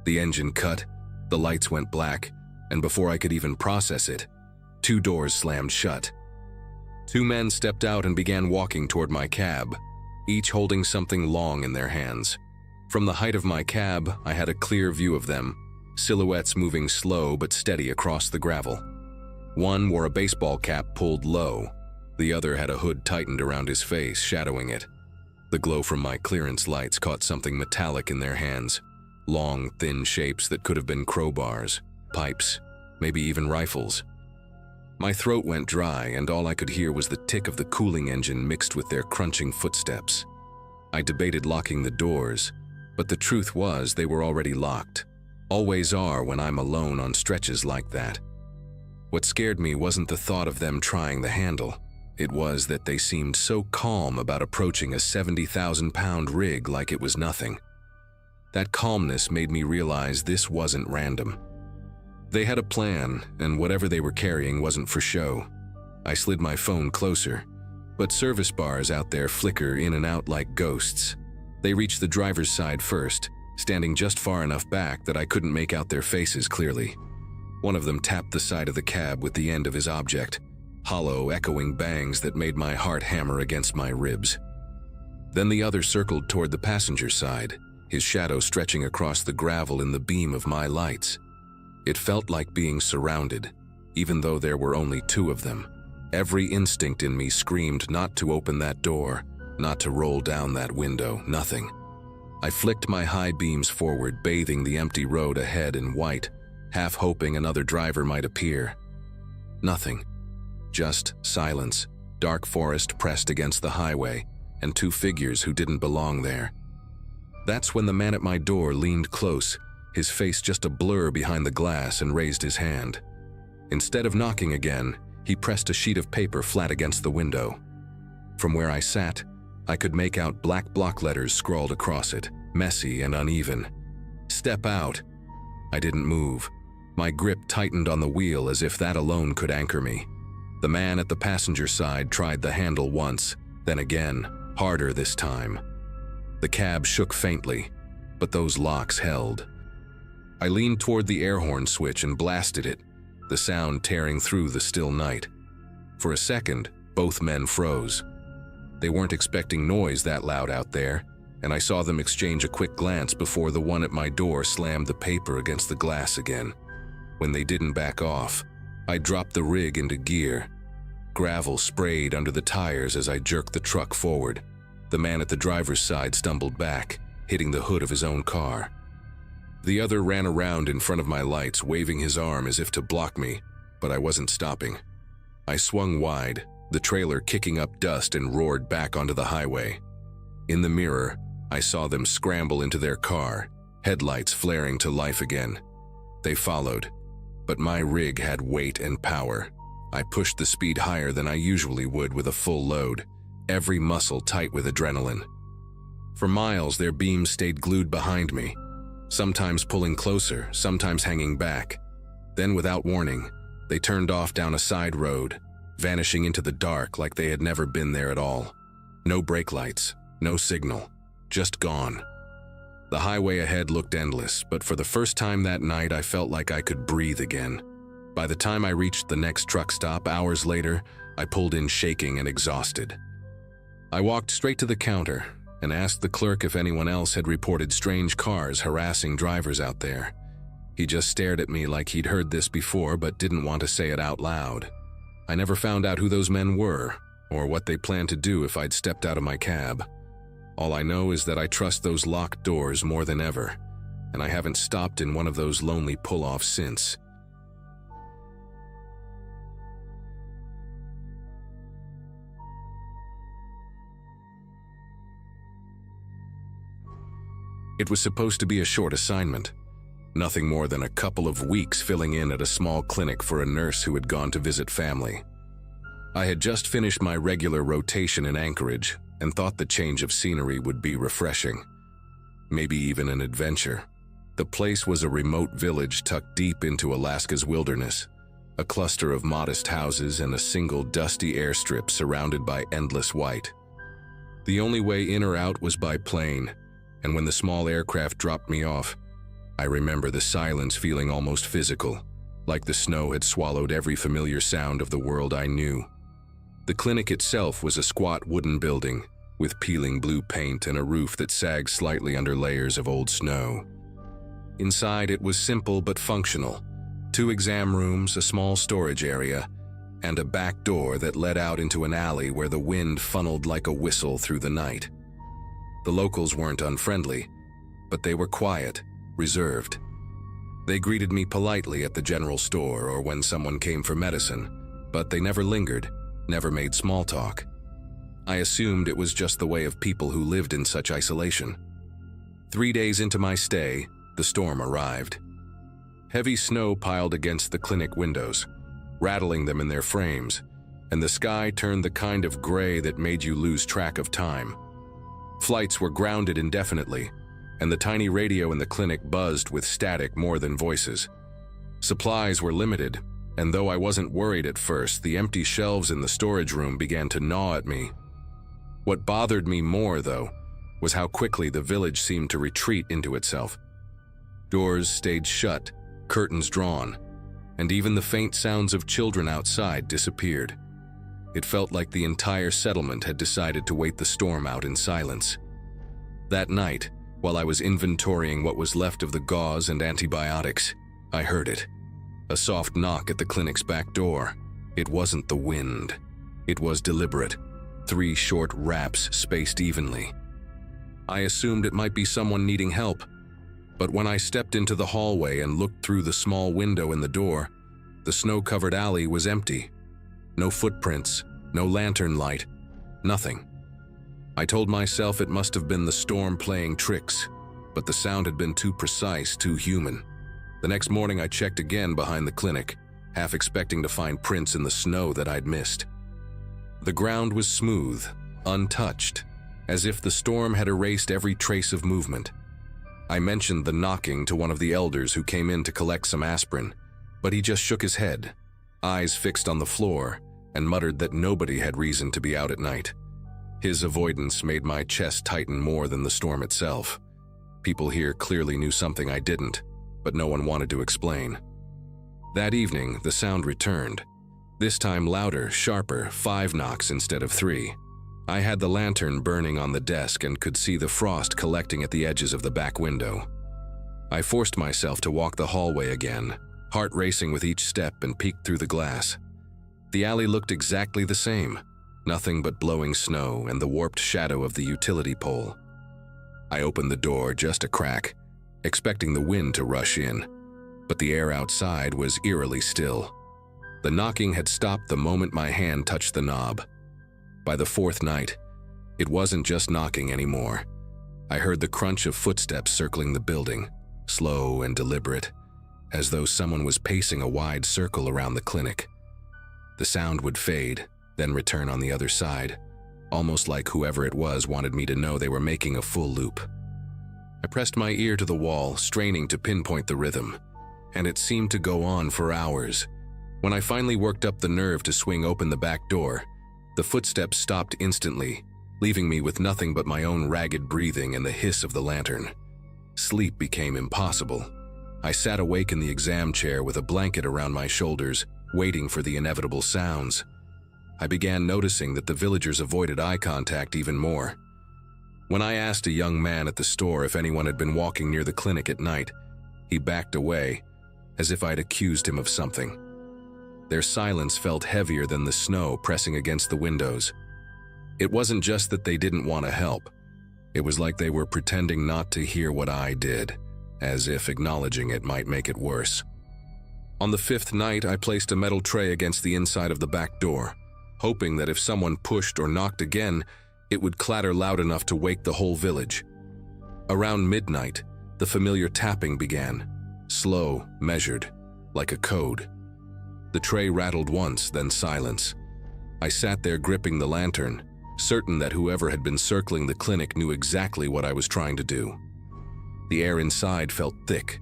The engine cut, the lights went black, and before I could even process it, 2 doors slammed shut. 2 men stepped out and began walking toward my cab, each holding something long in their hands. From the height of my cab, I had a clear view of them, silhouettes moving slow but steady across the gravel. One wore a baseball cap pulled low. The other had a hood tightened around his face, shadowing it. The glow from my clearance lights caught something metallic in their hands, long, thin shapes that could have been crowbars, pipes, maybe even rifles. My throat went dry, and all I could hear was the tick of the cooling engine mixed with their crunching footsteps. I debated locking the doors, but the truth was they were already locked. Always are when I'm alone on stretches like that. What scared me wasn't the thought of them trying the handle. It was that they seemed so calm about approaching a 70,000-pound rig like it was nothing. That calmness made me realize this wasn't random. They had a plan, and whatever they were carrying wasn't for show. I slid my phone closer, but service bars out there flicker in and out like ghosts. They reached the driver's side first, standing just far enough back that I couldn't make out their faces clearly. One of them tapped the side of the cab with the end of his object, hollow, echoing bangs that made my heart hammer against my ribs. Then the other circled toward the passenger side, his shadow stretching across the gravel in the beam of my lights. It felt like being surrounded, even though there were only 2 of them. Every instinct in me screamed not to open that door, not to roll down that window, nothing. I flicked my high beams forward, bathing the empty road ahead in white, half hoping another driver might appear. Nothing. Just silence, dark forest pressed against the highway, and 2 figures who didn't belong there. That's when the man at my door leaned close, his face just a blur behind the glass, and raised his hand. Instead of knocking again, he pressed a sheet of paper flat against the window. From where I sat, I could make out black block letters scrawled across it, messy and uneven. "Step out." I didn't move. My grip tightened on the wheel as if that alone could anchor me. The man at the passenger side tried the handle once, then again, harder this time. The cab shook faintly, but those locks held. I leaned toward the air horn switch and blasted it, the sound tearing through the still night. For a second, both men froze. They weren't expecting noise that loud out there, and I saw them exchange a quick glance before the one at my door slammed the paper against the glass again. When they didn't back off, I dropped the rig into gear. Gravel sprayed under the tires as I jerked the truck forward. The man at the driver's side stumbled back, hitting the hood of his own car. The other ran around in front of my lights, waving his arm as if to block me, but I wasn't stopping. I swung wide, the trailer kicking up dust, and roared back onto the highway. In the mirror, I saw them scramble into their car, headlights flaring to life again. They followed, but my rig had weight and power. I pushed the speed higher than I usually would with a full load, every muscle tight with adrenaline. For miles, their beams stayed glued behind me, sometimes pulling closer, sometimes hanging back. Then, without warning, they turned off down a side road, vanishing into the dark like they had never been there at all. No brake lights, no signal, just gone. The highway ahead looked endless, but for the first time that night I felt like I could breathe again. By the time I reached the next truck stop hours later, I pulled in shaking and exhausted. I walked straight to the counter and asked the clerk if anyone else had reported strange cars harassing drivers out there. He just stared at me like he'd heard this before but didn't want to say it out loud. I never found out who those men were or what they planned to do if I'd stepped out of my cab. All I know is that I trust those locked doors more than ever, and I haven't stopped in one of those lonely pull-offs since. It was supposed to be a short assignment, nothing more than a couple of weeks filling in at a small clinic for a nurse who had gone to visit family. I had just finished my regular rotation in Anchorage and thought the change of scenery would be refreshing, maybe even an adventure. The place was a remote village tucked deep into Alaska's wilderness, a cluster of modest houses and a single dusty airstrip surrounded by endless white. The only way in or out was by plane, and when the small aircraft dropped me off, I remember the silence feeling almost physical, like the snow had swallowed every familiar sound of the world I knew. The clinic itself was a squat wooden building, with peeling blue paint and a roof that sagged slightly under layers of old snow. Inside it was simple but functional. 2 exam rooms, a small storage area, and a back door that led out into an alley where the wind funneled like a whistle through the night. The locals weren't unfriendly, but they were quiet, reserved. They greeted me politely at the general store or when someone came for medicine, but they never lingered, never made small talk. I assumed it was just the way of people who lived in such isolation. 3 days into my stay, the storm arrived. Heavy snow piled against the clinic windows, rattling them in their frames, and the sky turned the kind of gray that made you lose track of time. Flights were grounded indefinitely, and the tiny radio in the clinic buzzed with static more than voices. Supplies were limited, and though I wasn't worried at first, the empty shelves in the storage room began to gnaw at me. What bothered me more, though, was how quickly the village seemed to retreat into itself. Doors stayed shut, curtains drawn, and even the faint sounds of children outside disappeared. It felt like the entire settlement had decided to wait the storm out in silence. That night, while I was inventorying what was left of the gauze and antibiotics, I heard it. A soft knock at the clinic's back door. It wasn't the wind. It was deliberate. 3 short raps spaced evenly. I assumed it might be someone needing help, but when I stepped into the hallway and looked through the small window in the door, the snow-covered alley was empty. No footprints, no lantern light, nothing. I told myself it must have been the storm playing tricks, but the sound had been too precise, too human. The next morning I checked again behind the clinic, half expecting to find prints in the snow that I'd missed. The ground was smooth, untouched, as if the storm had erased every trace of movement. I mentioned the knocking to one of the elders who came in to collect some aspirin, but he just shook his head, eyes fixed on the floor, and muttered that nobody had reason to be out at night. His avoidance made my chest tighten more than the storm itself. People here clearly knew something I didn't, but no one wanted to explain. That evening, the sound returned. This time louder, sharper, 5 knocks instead of 3. I had the lantern burning on the desk and could see the frost collecting at the edges of the back window. I forced myself to walk the hallway again, heart racing with each step, and peeked through the glass. The alley looked exactly the same, nothing but blowing snow and the warped shadow of the utility pole. I opened the door just a crack, expecting the wind to rush in, but the air outside was eerily still. The knocking had stopped the moment my hand touched the knob. By the 4th night, it wasn't just knocking anymore. I heard the crunch of footsteps circling the building, slow and deliberate, as though someone was pacing a wide circle around the clinic. The sound would fade, then return on the other side, almost like whoever it was wanted me to know they were making a full loop. I pressed my ear to the wall, straining to pinpoint the rhythm, and it seemed to go on for hours. When I finally worked up the nerve to swing open the back door, the footsteps stopped instantly, leaving me with nothing but my own ragged breathing and the hiss of the lantern. Sleep became impossible. I sat awake in the exam chair with a blanket around my shoulders, waiting for the inevitable sounds. I began noticing that the villagers avoided eye contact even more. When I asked a young man at the store if anyone had been walking near the clinic at night, he backed away, as if I'd accused him of something. Their silence felt heavier than the snow pressing against the windows. It wasn't just that they didn't want to help. It was like they were pretending not to hear what I did, as if acknowledging it might make it worse. On the 5th night, I placed a metal tray against the inside of the back door, hoping that if someone pushed or knocked again, it would clatter loud enough to wake the whole village. Around midnight, the familiar tapping began, slow, measured, like a code. The tray rattled once, then silence. I sat there gripping the lantern, certain that whoever had been circling the clinic knew exactly what I was trying to do. The air inside felt thick,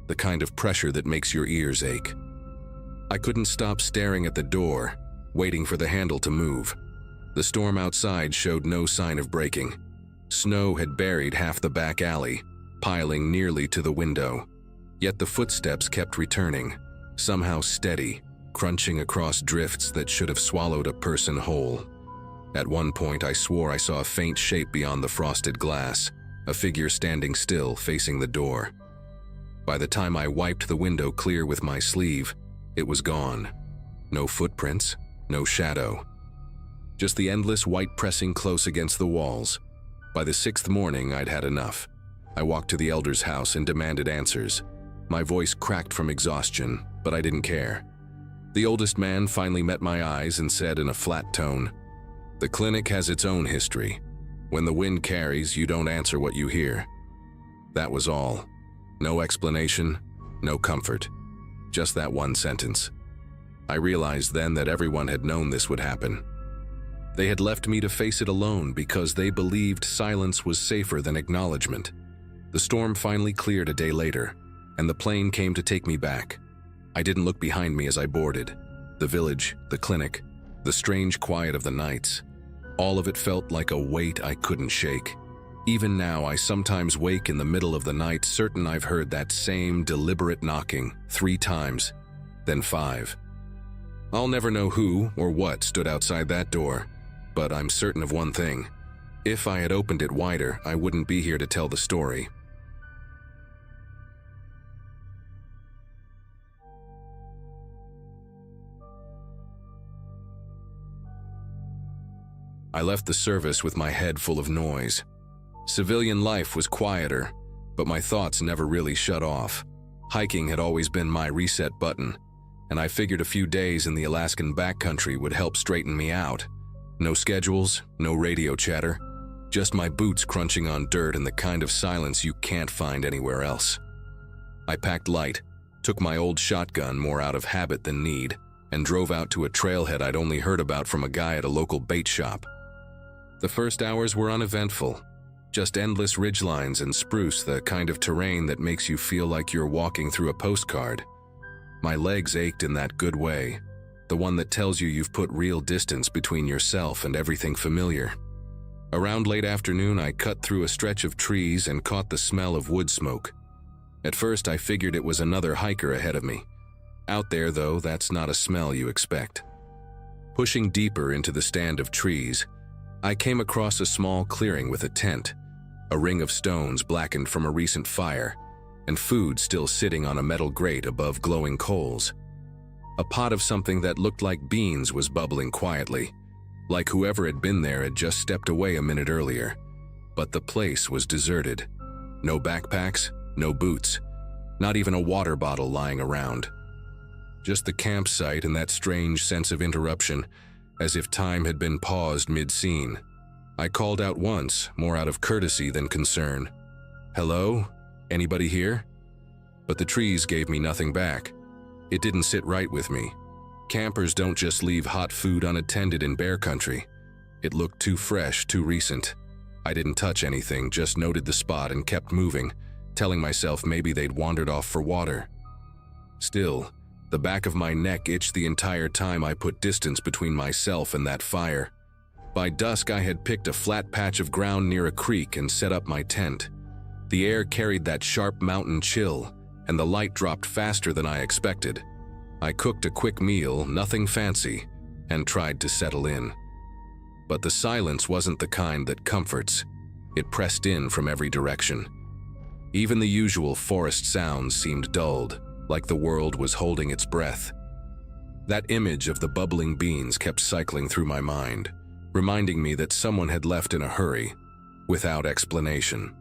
the kind of pressure that makes your ears ache. I couldn't stop staring at the door, waiting for the handle to move. The storm outside showed no sign of breaking. Snow had buried half the back alley, piling nearly to the window. Yet the footsteps kept returning, somehow steady, crunching across drifts that should have swallowed a person whole. At one point, I swore I saw a faint shape beyond the frosted glass, a figure standing still, facing the door. By the time I wiped the window clear with my sleeve, it was gone. No footprints, no shadow. Just the endless white pressing close against the walls. By the 6th morning, I'd had enough. I walked to the elder's house and demanded answers. My voice cracked from exhaustion, but I didn't care. The oldest man finally met my eyes and said in a flat tone, "The clinic has its own history. When the wind carries, you don't answer what you hear." That was all. No explanation, no comfort. Just that one sentence. I realized then that everyone had known this would happen. They had left me to face it alone because they believed silence was safer than acknowledgement. The storm finally cleared a day later, and the plane came to take me back. I didn't look behind me as I boarded. The village, the clinic, the strange quiet of the nights. All of it felt like a weight I couldn't shake. Even now, I sometimes wake in the middle of the night certain I've heard that same deliberate knocking 3 times, then 5. I'll never know who or what stood outside that door, but I'm certain of one thing. If I had opened it wider, I wouldn't be here to tell the story. I left the service with my head full of noise. Civilian life was quieter, but my thoughts never really shut off. Hiking had always been my reset button, and I figured a few days in the Alaskan backcountry would help straighten me out. No schedules, no radio chatter, just my boots crunching on dirt and the kind of silence you can't find anywhere else. I packed light, took my old shotgun more out of habit than need, and drove out to a trailhead I'd only heard about from a guy at a local bait shop. The first hours were uneventful, just endless ridgelines and spruce, the kind of terrain that makes you feel like you're walking through a postcard. My legs ached in that good way, the one that tells you you've put real distance between yourself and everything familiar. Around late afternoon, I cut through a stretch of trees and caught the smell of wood smoke. At first, I figured it was another hiker ahead of me. Out there, though, that's not a smell you expect. Pushing deeper into the stand of trees, I came across a small clearing with a tent, a ring of stones blackened from a recent fire, and food still sitting on a metal grate above glowing coals. A pot of something that looked like beans was bubbling quietly, like whoever had been there had just stepped away a minute earlier. But the place was deserted. No backpacks, no boots, not even a water bottle lying around. Just the campsite and that strange sense of interruption, as if time had been paused mid-scene. I called out once, more out of courtesy than concern. "Hello? Anybody here?" But the trees gave me nothing back. It didn't sit right with me. Campers don't just leave hot food unattended in bear country. It looked too fresh, too recent. I didn't touch anything, just noted the spot and kept moving, telling myself maybe they'd wandered off for water. Still, the back of my neck itched the entire time I put distance between myself and that fire. By dusk, I had picked a flat patch of ground near a creek and set up my tent. The air carried that sharp mountain chill, and the light dropped faster than I expected. I cooked a quick meal, nothing fancy, and tried to settle in. But the silence wasn't the kind that comforts. It pressed in from every direction. Even the usual forest sounds seemed dulled, like the world was holding its breath. That image of the bubbling beans kept cycling through my mind, reminding me that someone had left in a hurry, without explanation.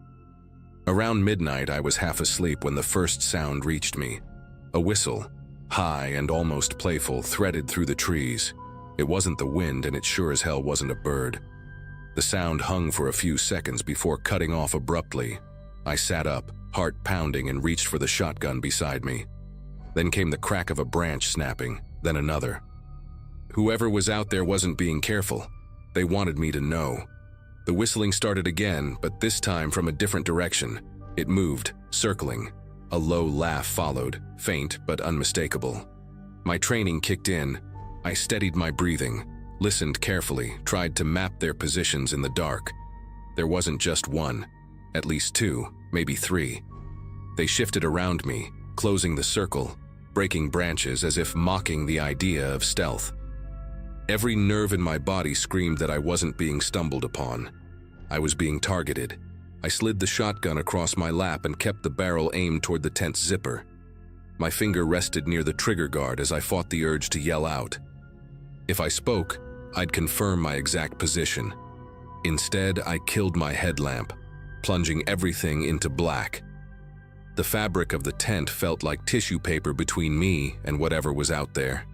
Around midnight, I was half asleep when the first sound reached me. A whistle, high and almost playful, threaded through the trees. It wasn't the wind, and it sure as hell wasn't a bird. The sound hung for a few seconds before cutting off abruptly. I sat up, heart pounding, and reached for the shotgun beside me. Then came the crack of a branch snapping, then another. Whoever was out there wasn't being careful. They wanted me to know. The whistling started again, but this time from a different direction. It moved, circling. A low laugh followed, faint but unmistakable. My training kicked in. I steadied my breathing, listened carefully, tried to map their positions in the dark. There wasn't just one, at least 2, maybe 3. They shifted around me, closing the circle, breaking branches as if mocking the idea of stealth. Every nerve in my body screamed that I wasn't being stumbled upon. I was being targeted. I slid the shotgun across my lap and kept the barrel aimed toward the tent's zipper. My finger rested near the trigger guard as I fought the urge to yell out. If I spoke, I'd confirm my exact position. Instead, I killed my headlamp, plunging everything into black. The fabric of the tent felt like tissue paper between me and whatever was out there.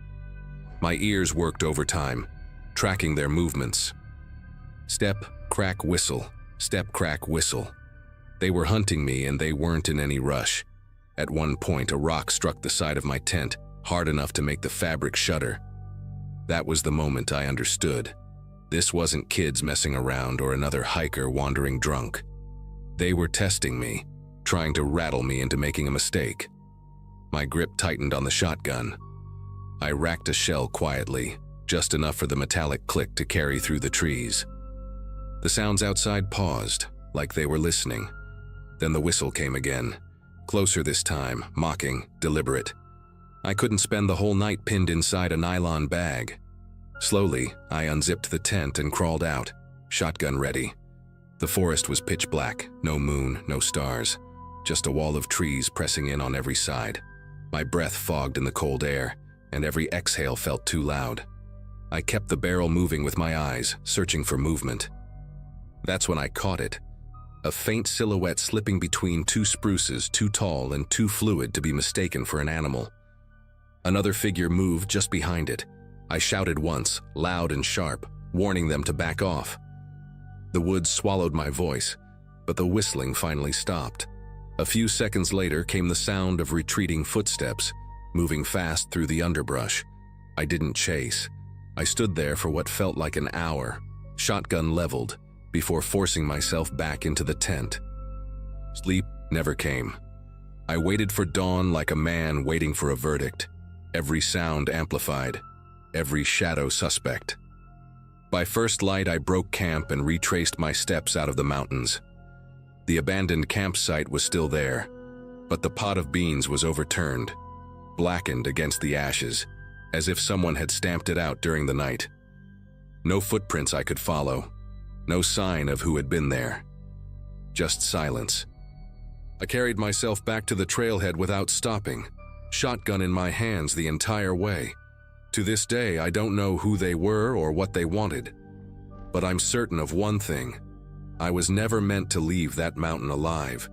My ears worked overtime, tracking their movements. Step, crack, whistle. Step, crack, whistle. They were hunting me and they weren't in any rush. At one point, a rock struck the side of my tent, hard enough to make the fabric shudder. That was the moment I understood. This wasn't kids messing around or another hiker wandering drunk. They were testing me, trying to rattle me into making a mistake. My grip tightened on the shotgun. I racked a shell quietly, just enough for the metallic click to carry through the trees. The sounds outside paused, like they were listening. Then the whistle came again, closer this time, mocking, deliberate. I couldn't spend the whole night pinned inside a nylon bag. Slowly, I unzipped the tent and crawled out, shotgun ready. The forest was pitch black, no moon, no stars, just a wall of trees pressing in on every side. My breath fogged in the cold air, and every exhale felt too loud. I kept the barrel moving with my eyes, searching for movement. That's when I caught it. A faint silhouette slipping between two spruces, too tall and too fluid to be mistaken for an animal. Another figure moved just behind it. I shouted once, loud and sharp, warning them to back off. The woods swallowed my voice, but the whistling finally stopped. A few seconds later came the sound of retreating footsteps, moving fast through the underbrush. I didn't chase. I stood there for what felt like an hour, shotgun leveled, before forcing myself back into the tent. Sleep never came. I waited for dawn like a man waiting for a verdict, every sound amplified, every shadow suspect. By first light, I broke camp and retraced my steps out of the mountains. The abandoned campsite was still there, but the pot of beans was overturned, blackened against the ashes, as if someone had stamped it out during the night. No footprints I could follow, no sign of who had been there. Just silence. I carried myself back to the trailhead without stopping, shotgun in my hands the entire way. To this day, I don't know who they were or what they wanted, but I'm certain of one thing. I was never meant to leave that mountain alive.